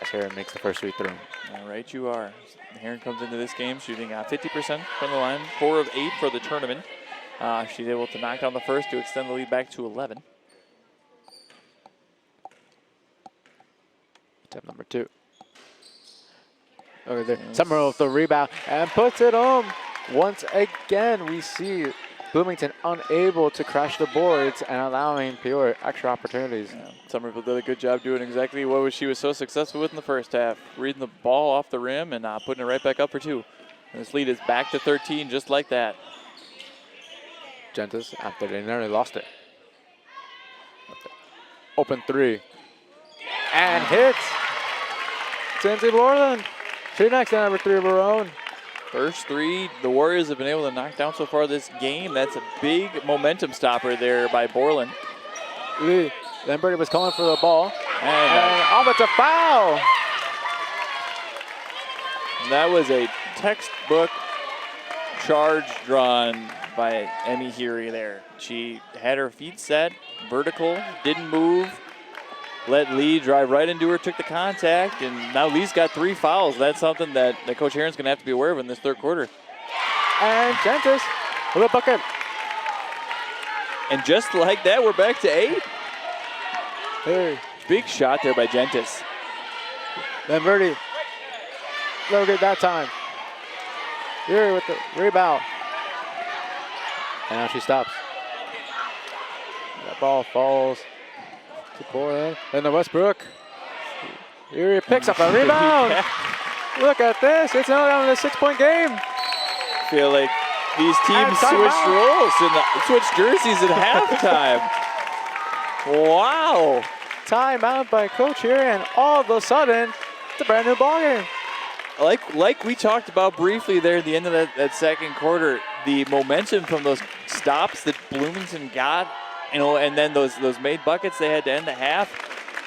as Heron makes the first free throw. All right, you are. Heron comes into this game shooting 50% from the line, 4 of 8 for the tournament. She's able to knock down the first to extend the lead back to 11. Attempt number 2. Over there, Summerall with the rebound and puts it home. Once again, we see Bloomington unable to crash the boards and allowing Peoria extra opportunities. Yeah, Somerville did a good job doing exactly what she was so successful with in the first half, reading the ball off the rim and putting it right back up for 2. And this lead is back to 13 just like that. Gentis, after they nearly lost it. Open 3. And hits. Lindsay Borland. She knocks down number 3 of her own. First 3 the Warriors have been able to knock down so far this game. That's a big momentum stopper there by Borland. Lamberti was calling for the ball. And it's a foul. That was a textbook charge drawn by Emmy Heary there. She had her feet set, vertical, didn't move, let Lee drive right into her, took the contact, and now Lee's got 3 fouls. That's something that Coach Heron's going to have to be aware of in this third quarter. And Gentis with a bucket. And just like that, we're back to 8. Hey. Big shot there by Gentis. Lamberti. No good that time. Here with the rebound. And now she stops. That ball falls to Portland. And the Westbrook. Erie picks up a rebound. Look at this. It's now down to a 6-point game. I feel like these teams And switched timeout. roles and switched jerseys at halftime. Wow. Timeout by Coach here, and all of a sudden, it's a brand new ballgame. Like we talked about briefly there at the end of that second quarter, the momentum from those stops that Bloomington got, and then those made buckets they had to end the half,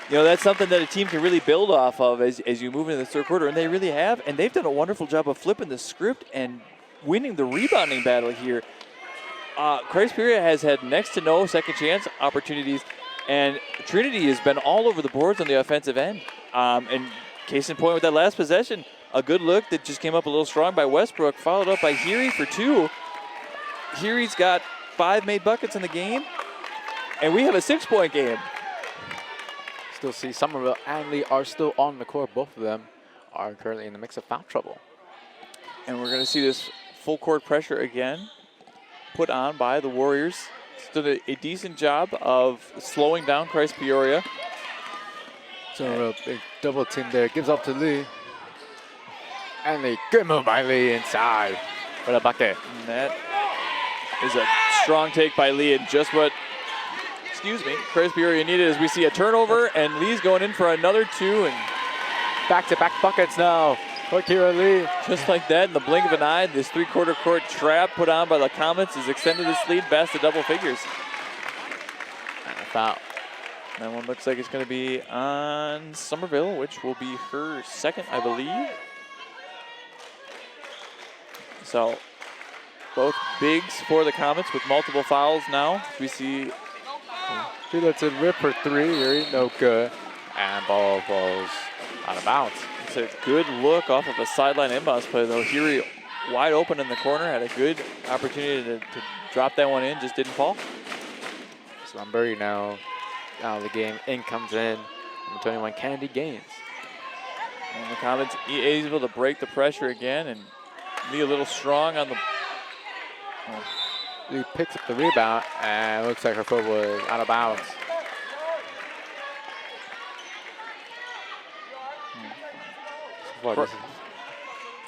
that's something that a team can really build off of as you move into the third quarter, and they really have, and they've done a wonderful job of flipping the script and winning the rebounding battle here. Christ Peoria has had next to no second chance opportunities, and Trinity has been all over the boards on the offensive end. And case in point with that last possession, a good look that just came up a little strong by Westbrook, followed up by Heary for 2. Heary's got 5 made buckets in the game, and we have a 6-point game. Still see Somerville and Lee are still on the court. Both of them are currently in the mix of foul trouble. And we're going to see this full court pressure again put on by the Warriors. Did a decent job of slowing down Christ Peoria. So a big double team there. Gives up to Lee. And Lee, good move by Lee inside for the bucket. And that is a strong take by Lee, and just what, Christ Peoria needed as we see a turnover, and Lee's going in for another 2, and Back-to-back buckets now for Kira Lee. just like that, in the blink of an eye, this three-quarter court trap put on by the Comets has extended this lead past the double figures. And a foul. That one looks like it's going to be on Somerville, which will be her second, I believe. So both bigs for the Comets with multiple fouls now. We see She lets it rip for 3. Yuri, no good. And ball falls out of bounds. it's a good look off of a sideline inbounds play, though. Heary wide open in the corner, had a good opportunity to drop that one in, just didn't fall. Slumbury now out of the game. In comes in. Number 21, Kennedy Gaines. And the Comets able to break the pressure again, and Lee a little strong on the. Lee picks up the rebound, and looks like her foot was out of bounds.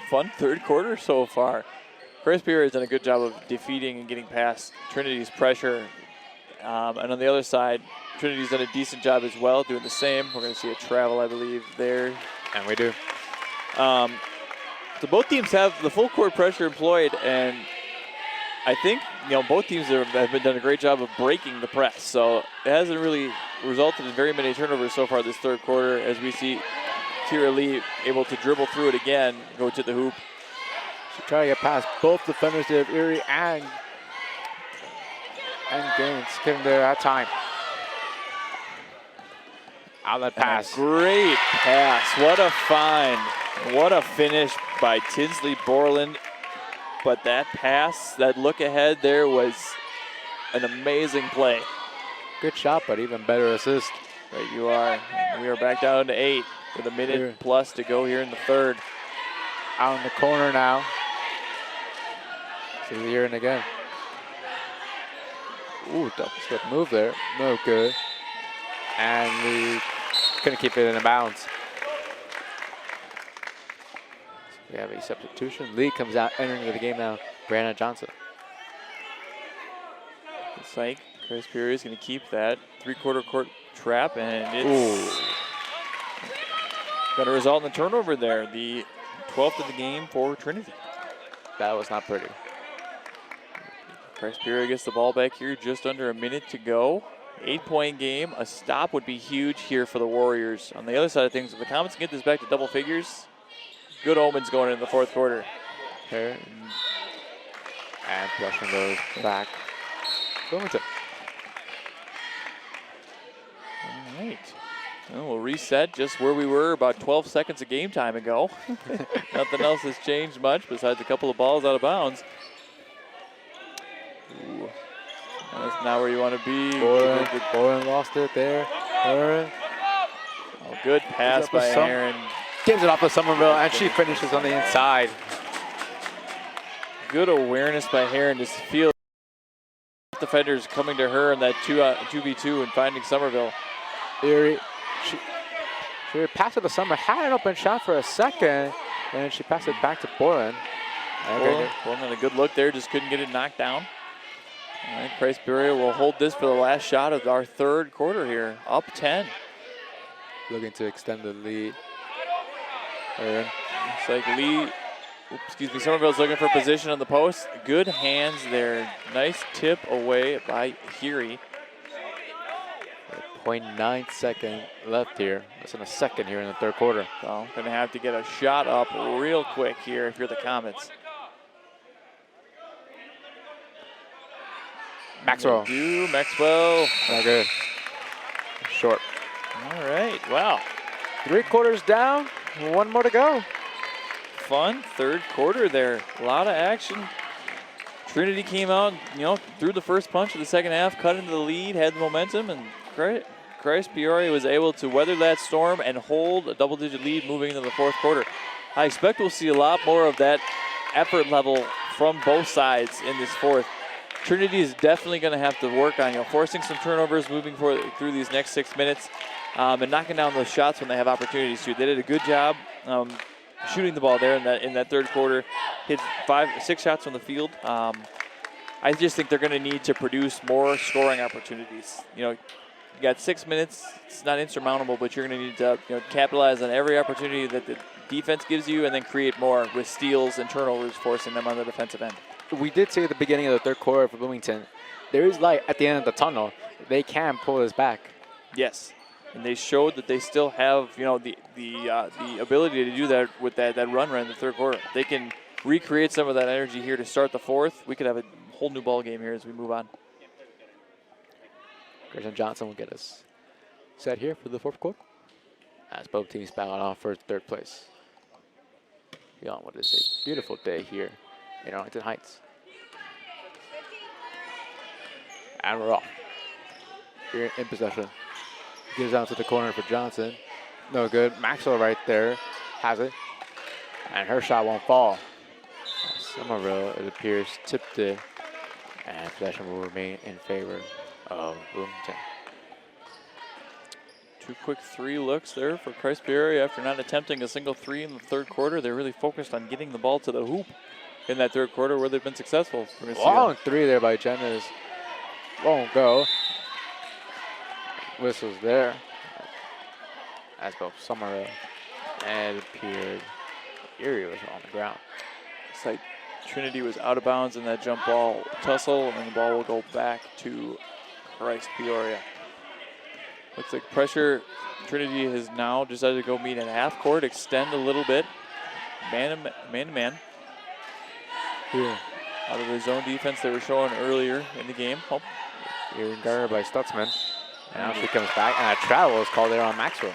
Fun third quarter so far. Chris Peoria has done a good job of defeating and getting past Trinity's pressure. And on the other side, Trinity's done a decent job as well, doing the same. We're going to see a travel, I believe, there. And we do. So both teams have the full court pressure employed, and I think both teams have been done a great job of breaking the press. So it hasn't really resulted in very many turnovers so far this third quarter, as we see Kira Lee able to dribble through it again, go to the hoop. She tried to get past both defenders there, Erie and Gaines. Getting there at time. Outlet pass. Great pass. What a find. What a finish by Tinsley Borland. But that pass, that look ahead there was an amazing play. Good shot, but even better assist. Right, you are. We are back down to 8 with a minute plus to go here in the third. Out in the corner now. See the here and again. Ooh, double step move there. No good. And we couldn't keep it in bounds. So we have a substitution. Lee comes out, entering the game now. Brianna Johnson. Looks like Chris Peoria is going to keep that three-quarter court trap, and it's going to result in a turnover there. The 12th of the game for Trinity. That was not pretty. Chris Peoria gets the ball back here, just under a minute to go. 8-point game. A stop would be huge here for the Warriors. On the other side of things, if the Comets can get this back to double figures, good omens going into the fourth quarter. Here. And Flushing goes back. Bloomington. All right. Well, we'll reset just where we were about 12 seconds of game time ago. Nothing else has changed much besides a couple of balls out of bounds. Ooh. That's not where you want to be. Boren lost it there. Aaron. Oh, good pass by Aaron. Gives it off to Somerville, and she finishes on the inside. Good awareness by Heron to feel defenders coming to her in that 2v2 and finding Somerville. Erie, she passed it to Summer, had an open shot for a second, and she passed it back to Boylan. Boylan had a good look there, just couldn't get it knocked down. All right, Christ Peoria will hold this for the last shot of our third quarter here, up 10. Looking to extend the lead. It's like Somerville's looking for position on the post. Good hands there. Nice tip away by Heary. 0.9 second left here. Less than a second here in the third quarter. So gonna have to get a shot up real quick here if you're the Comets. Maxwell. Maxwell. Not good. Short. All right, wow. 3 quarters down, 1 more to go. Fun third quarter there. A lot of action. Trinity came out, threw the first punch of the second half, cut into the lead, had the momentum, and Christ Peoria was able to weather that storm and hold a double-digit lead moving into the fourth quarter. I expect we'll see a lot more of that effort level from both sides in this fourth. Trinity is definitely going to have to work on forcing some turnovers moving through these next 6 minutes and knocking down those shots when they have opportunities to. They did a good job shooting the ball there in that third quarter. Hit 6 shots from the field. I just think they're going to need to produce more scoring opportunities. You got 6 minutes. It's not insurmountable, but you're going to need to capitalize on every opportunity that the defense gives you, and then create more with steals and turnovers, forcing them on the defensive end. We did see at the beginning of the third quarter for Bloomington, there is light at the end of the tunnel. They can pull this back. Yes, and they showed that they still have the ability to do that with that run right in the third quarter. They can recreate some of that energy here to start the fourth. We could have a whole new ball game here as we move on. Grayson Johnson will get us set here for the fourth quarter as both teams battle off for third place. Beyond what is a beautiful day here in Arlington Heights. And we're off. Here in possession. Gives out to the corner for Johnson. No good. Maxwell right there has it. And her shot won't fall. Somerville, it appears, tipped it. And possession will remain in favor of Bloomington. 2 quick 3 looks there for Christ Peoria after not attempting a single 3 in the third quarter. They're really focused on getting the ball to the hoop in that third quarter where they've been successful. Long 3 there by Jennas. Won't go. Whistles there. As both Somerville and it appeared Erie was on the ground. It's like Trinity was out of bounds in that jump ball tussle, and the ball will go back to Christ Peoria. Looks like pressure. Trinity has now decided to go meet at half court, extend a little bit. Man to man. Here. Out of the zone defense they were showing earlier in the game. Here guarded by Stutzman. And now she comes back, and a travel is called there on Maxwell.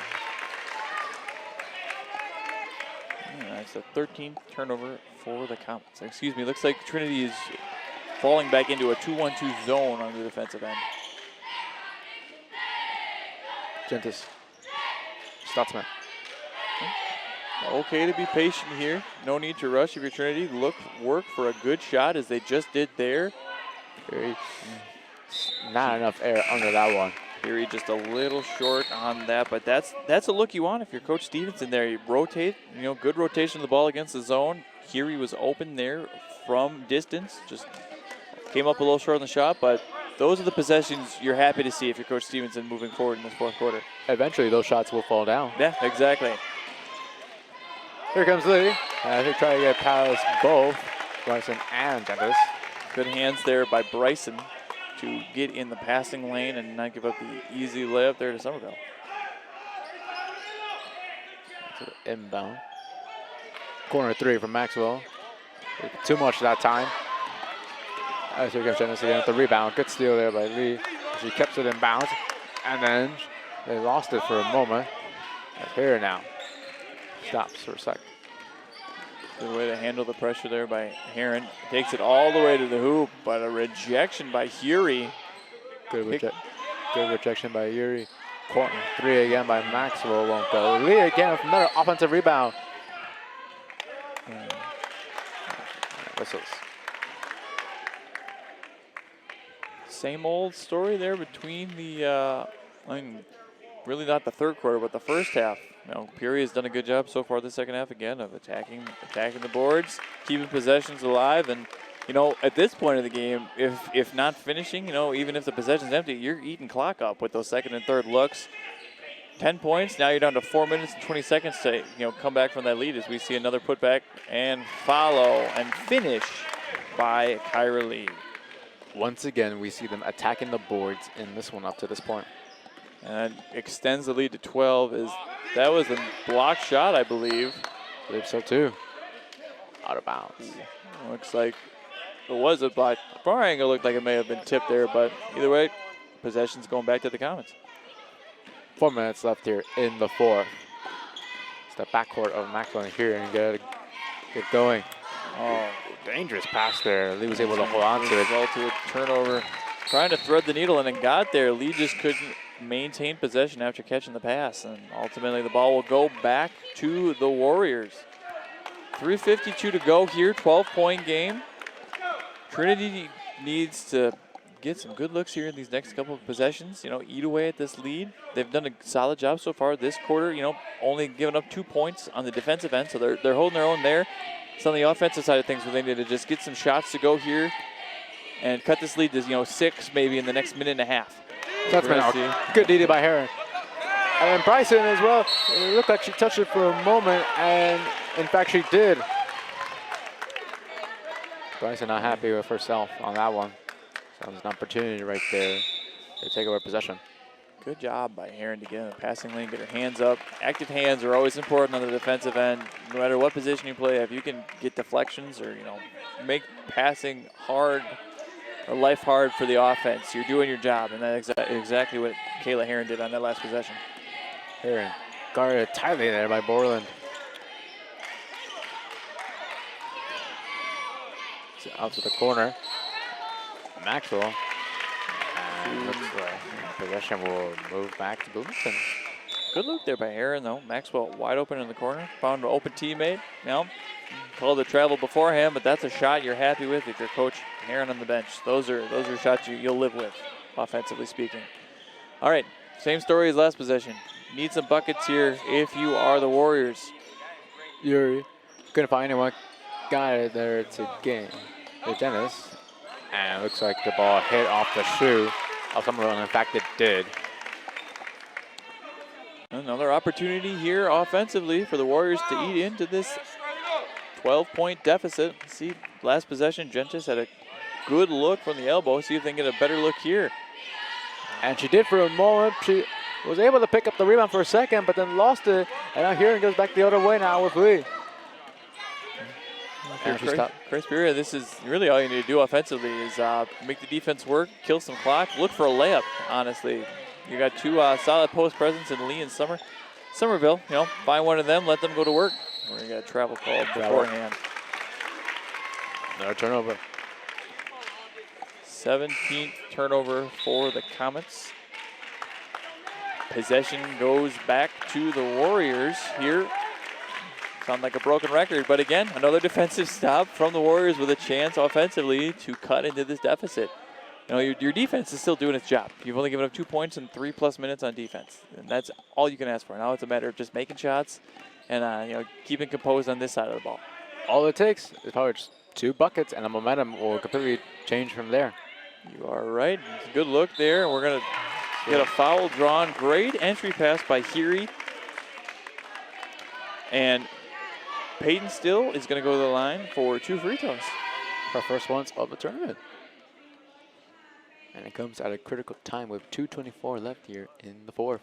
That's a 13th turnover for the Comets. Excuse me, looks like Trinity is falling back into a 2-1-2 zone on the defensive end. Gentis. Stutzman. Okay to be patient here. No need to rush if you're Trinity. Work for a good shot as they just did there. Not enough air under that one. Peoria just a little short on that, but that's a look you want if you're Coach Stevenson there. You rotate, good rotation of the ball against the zone. Heary was open there from distance, just came up a little short on the shot, but those are the possessions you're happy to see if you're Coach Stevenson moving forward in this fourth quarter. Eventually, those shots will fall down. Yeah, exactly. Here comes Lee. I think trying to get past both Bryson and Gentis. Good hands there by Bryson to get in the passing lane and not give up the easy layup there to Somerville. Inbound. Corner 3 from Maxwell. Too much that time. As here comes Gentis again with the rebound. Good steal there by Lee. She kept it in bounds. And then they lost it for a moment. That's here now. Stops for a sec. Good way to handle the pressure there by Heron. Takes it all the way to the hoop, but a rejection by Heary. Good rejection by Yuri. Corner 3 again by Maxwell. Won't go. Lee again with another offensive rebound. Whistles. same old story there between the, I mean, really not the third quarter, but the first half. You know, Peoria's done a good job so far the second half again of attacking the boards, keeping possessions alive, and you know, at this point of the game, if not finishing, you know, even if the possession's empty, you're eating clock up with those second and third looks. 10 points, now you're down to 4 minutes and 20 seconds to, you know, come back from that lead as we see another putback and follow and finish by Kyra Lee. Once again, we see them attacking the boards in this one up to this point. And extends the lead to 12. That was a blocked shot, I believe. I believe so too. Out of bounds. Looks like it was a block. Far angle looked like it may have been tipped there, but either way, possession's going back to the Comets. 4 minutes left here in the fourth. It's the backcourt of Maxwell here and get going. Oh, Dangerous pass there. Lee was able to hold on to it. result to a turnover. Trying to thread the needle and then got there. Lee just couldn't maintain possession after catching the pass, and ultimately the ball will go back to the Warriors. 3:52 to go here, 12-point game. Trinity needs to get some good looks here in these next couple of possessions, you know, eat away at this lead. They've done a solid job so far this quarter, you know, only giving up 2 points on the defensive end, so they're holding their own there. It's on the offensive side of things where they need to just get some shots to go here and cut this lead to, you know, 6 maybe in the next minute and a half. That's been a good DD by Heron. And then Bryson as well. It looked like she touched it for a moment, and in fact she did. Bryson not happy with herself on that one. So there's an opportunity right there to take over possession. Good job by Heron to get in the passing lane, get her hands up. Active hands are always important on the defensive end. No matter what position you play, if you can get deflections or, you know, make passing hard or life hard for the offense, you're doing your job. And that's exactly what Kayla Heron did on that last possession. Heron guarded tightly there by Borland. Out to the corner. Maxwell. And looks like possession will move back to Bloomington. Good look there by Heron, though. Maxwell wide open in the corner. Found an open teammate. Now, called the travel beforehand, but that's a shot you're happy with if you're Coach Heron on the bench. Those are shots you'll live with, offensively speaking. All right, same story as last possession. Need some buckets here if you are the Warriors. Yuri couldn't find anyone. Got it there to gain. Dennis. And it looks like the ball hit off the shoe of someone, and in fact it did. Another opportunity here offensively for the Warriors to eat into this 12-point deficit. See, last possession, Gentis had a good look from the elbow. See if they can get a better look here. And she did for a moment. She was able to pick up the rebound for a second, but then lost it. And now here it goes back the other way now with Lee. Chris Peoria, this is really all you need to do offensively is make the defense work, kill some clock, look for a layup, honestly. You got 2 solid post presence in Lee and Somerville. You know, find one of them, let them go to work. We're going to get a travel call beforehand. Another turnover. 17th turnover for the Comets. Possession goes back to the Warriors here. Sound like a broken record, but again, another defensive stop from the Warriors with a chance offensively to cut into this deficit. You know, your defense is still doing its job. You've only given up 2 points in 3+ minutes on defense, and that's all you can ask for. Now it's a matter of just making shots and you know, keeping composed on this side of the ball. All it takes is probably just 2 buckets, and the momentum will completely change from there. You are right. It's a good look there. We're going to get a foul drawn. Great entry pass by Heary. And Peyton Still is going to go to the line for 2 free throws. Her first ones of the tournament. And it comes at a critical time with 2:24 left here in the fourth.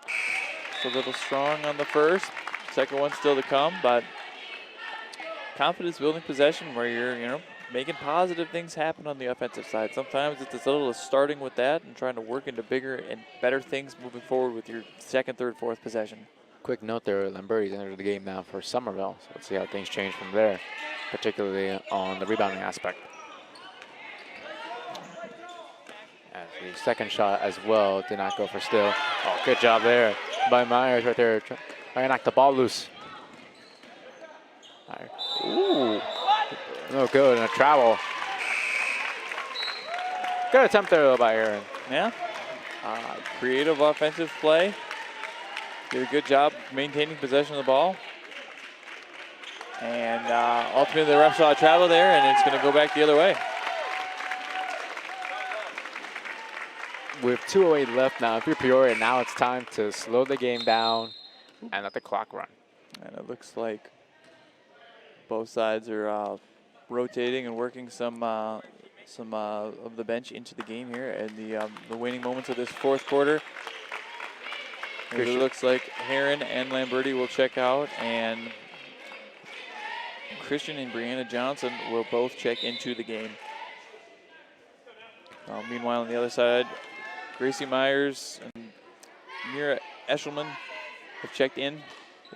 It's a little strong on the first. Second one still to come, but confidence building possession where you're, you know, making positive things happen on the offensive side. Sometimes it's as little as starting with that and trying to work into bigger and better things moving forward with your second, third, fourth possession. Quick note there, Lamberti's entered the game now for Somerville, so let's see how things change from there, particularly on the rebounding aspect. And the second shot as well did not go for Still. Oh, good job there by Myers right there. Trying to knock the ball loose. Ooh. No good, and a travel. Good attempt there though by Aaron. Yeah. Creative offensive play. Did a good job maintaining possession of the ball. And ultimately the ref saw travel there, and it's going to go back the other way. With 2:08 left now, if you're Peoria, now it's time to slow the game down and let the clock run. And it looks like both sides are rotating and working some of the bench into the game here, and the waning moments of this fourth quarter. It looks like Heron and Lamberti will check out, and Christian and Brianna Johnson will both check into the game. Meanwhile, on the other side, Gracie Myers and Mira Eshelman have checked in,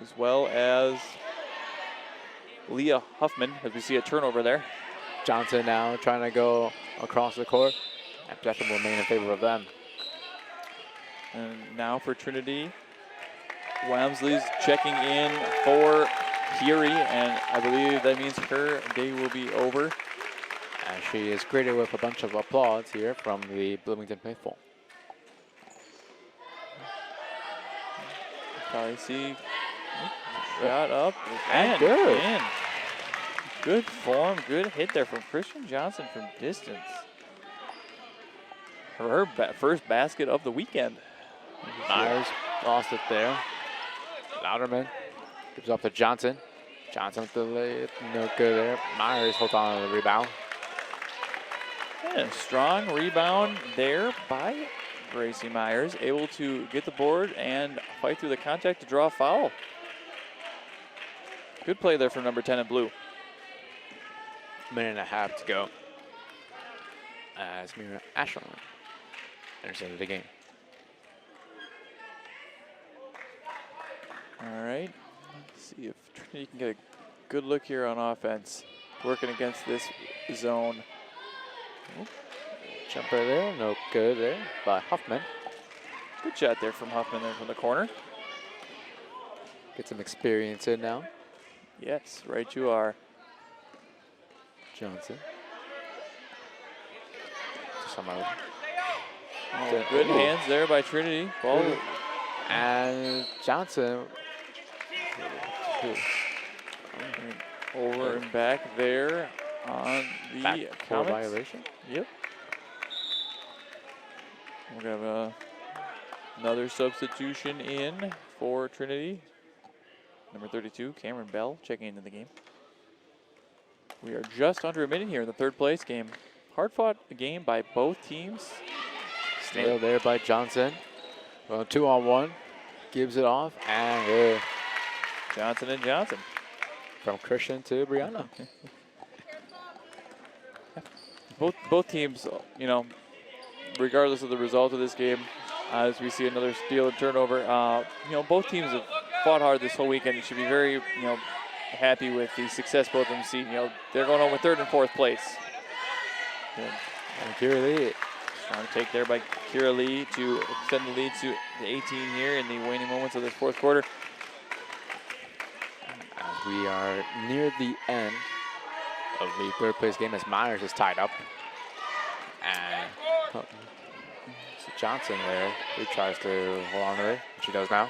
as well as Leah Huffman, as we see a turnover there. Johnson now trying to go across the court, and possession will remain in favor of them. And now for Trinity, Wamsley's checking in for Peoria, and I believe that means her day will be over. And she is greeted with a bunch of applause here from the Bloomington faithful. Probably see shot up And and good. in. Good form, good hit there from Christian Johnson from distance. Her first basket of the weekend. Myers lost it there. Louderman gives up to Johnson. Johnson with the lead, no good there. Myers holds on to the rebound. Yeah, strong rebound there by Gracie Myers, able to get the board and fight through the contact to draw a foul. Good play there from number 10 in blue. Minute and a half to go as Mira Ashland enters into the game. All right, let's see if Trinity can get a good look here on offense, working against this zone. Jumper there, no good there by Huffman. Good shot there from Huffman there from the corner. Get some experience in now. Yes, right you are. Johnson. Oh, good hands there by Trinity. Ball. And Johnson. Over and back there on the Backcourt Comets. violation. Yep. We're going to have another substitution in for Trinity. Number 32, Cameron Bell, checking into the game. We are just under a minute here in the third place game. Hard-fought game by both teams. Still there by Johnson. Well, 2-on-1. Gives it off. And Johnson and Johnson. from Christian to Brianna. Both teams, you know, regardless of the result of this game, as we see another steal and turnover, you know, both teams have fought hard this whole weekend and should be very, you know, happy with the success both of them see. You know, they're going home with third and fourth place. And Kira Lee. Strong take there by Kira Lee to extend the lead to the 18 here in the waning moments of this fourth quarter. As we are near the end of the third place game, as Myers is tied up. And so Johnson there, who tries to hold on to it, which she does now.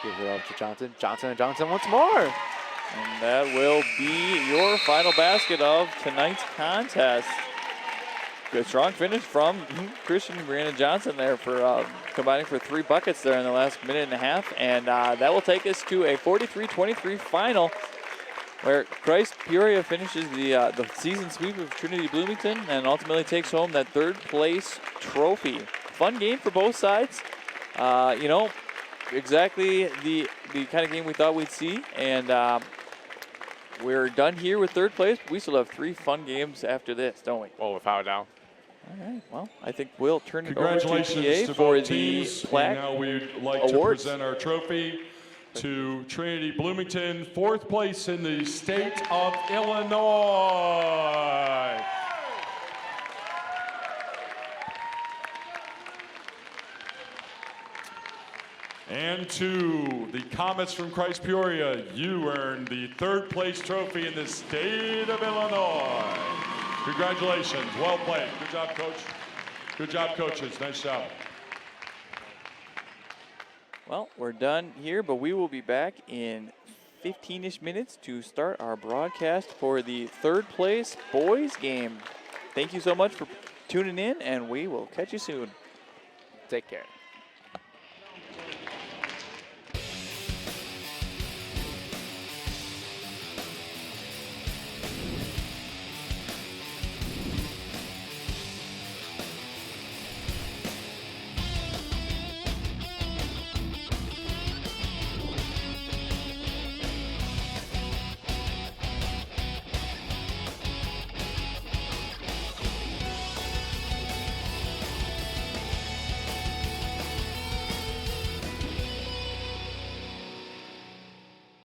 Gives it up to Johnson. Johnson and Johnson once more. And that will be your final basket of tonight's contest. Good strong finish from Christian and Brianna Johnson there for combining for 3 buckets there in the last minute and a half. And that will take us to a 43-23 final, where Christ Peoria finishes the season sweep of Trinity Bloomington and ultimately takes home that third place trophy. Fun game for both sides. You know, exactly the kind of game we thought we'd see. And we're done here with third place. We still have 3 fun games after this, don't we? Oh, without a doubt. All right, well, I think we'll turn it over to Congratulations TA to for both the teams. plaque. And now we'd like awards. to present our trophy to Trinity Bloomington, 4th place in the state of Illinois. And to the Comets from Christ Peoria, you earned the 3rd place trophy in the state of Illinois. Congratulations. Well played. Good job, Coach. Good job, coaches. Nice job. Well, we're done here, but we will be back in 15-ish minutes to start our broadcast for the third place boys game. Thank you so much for tuning in, and we will catch you soon. Take care.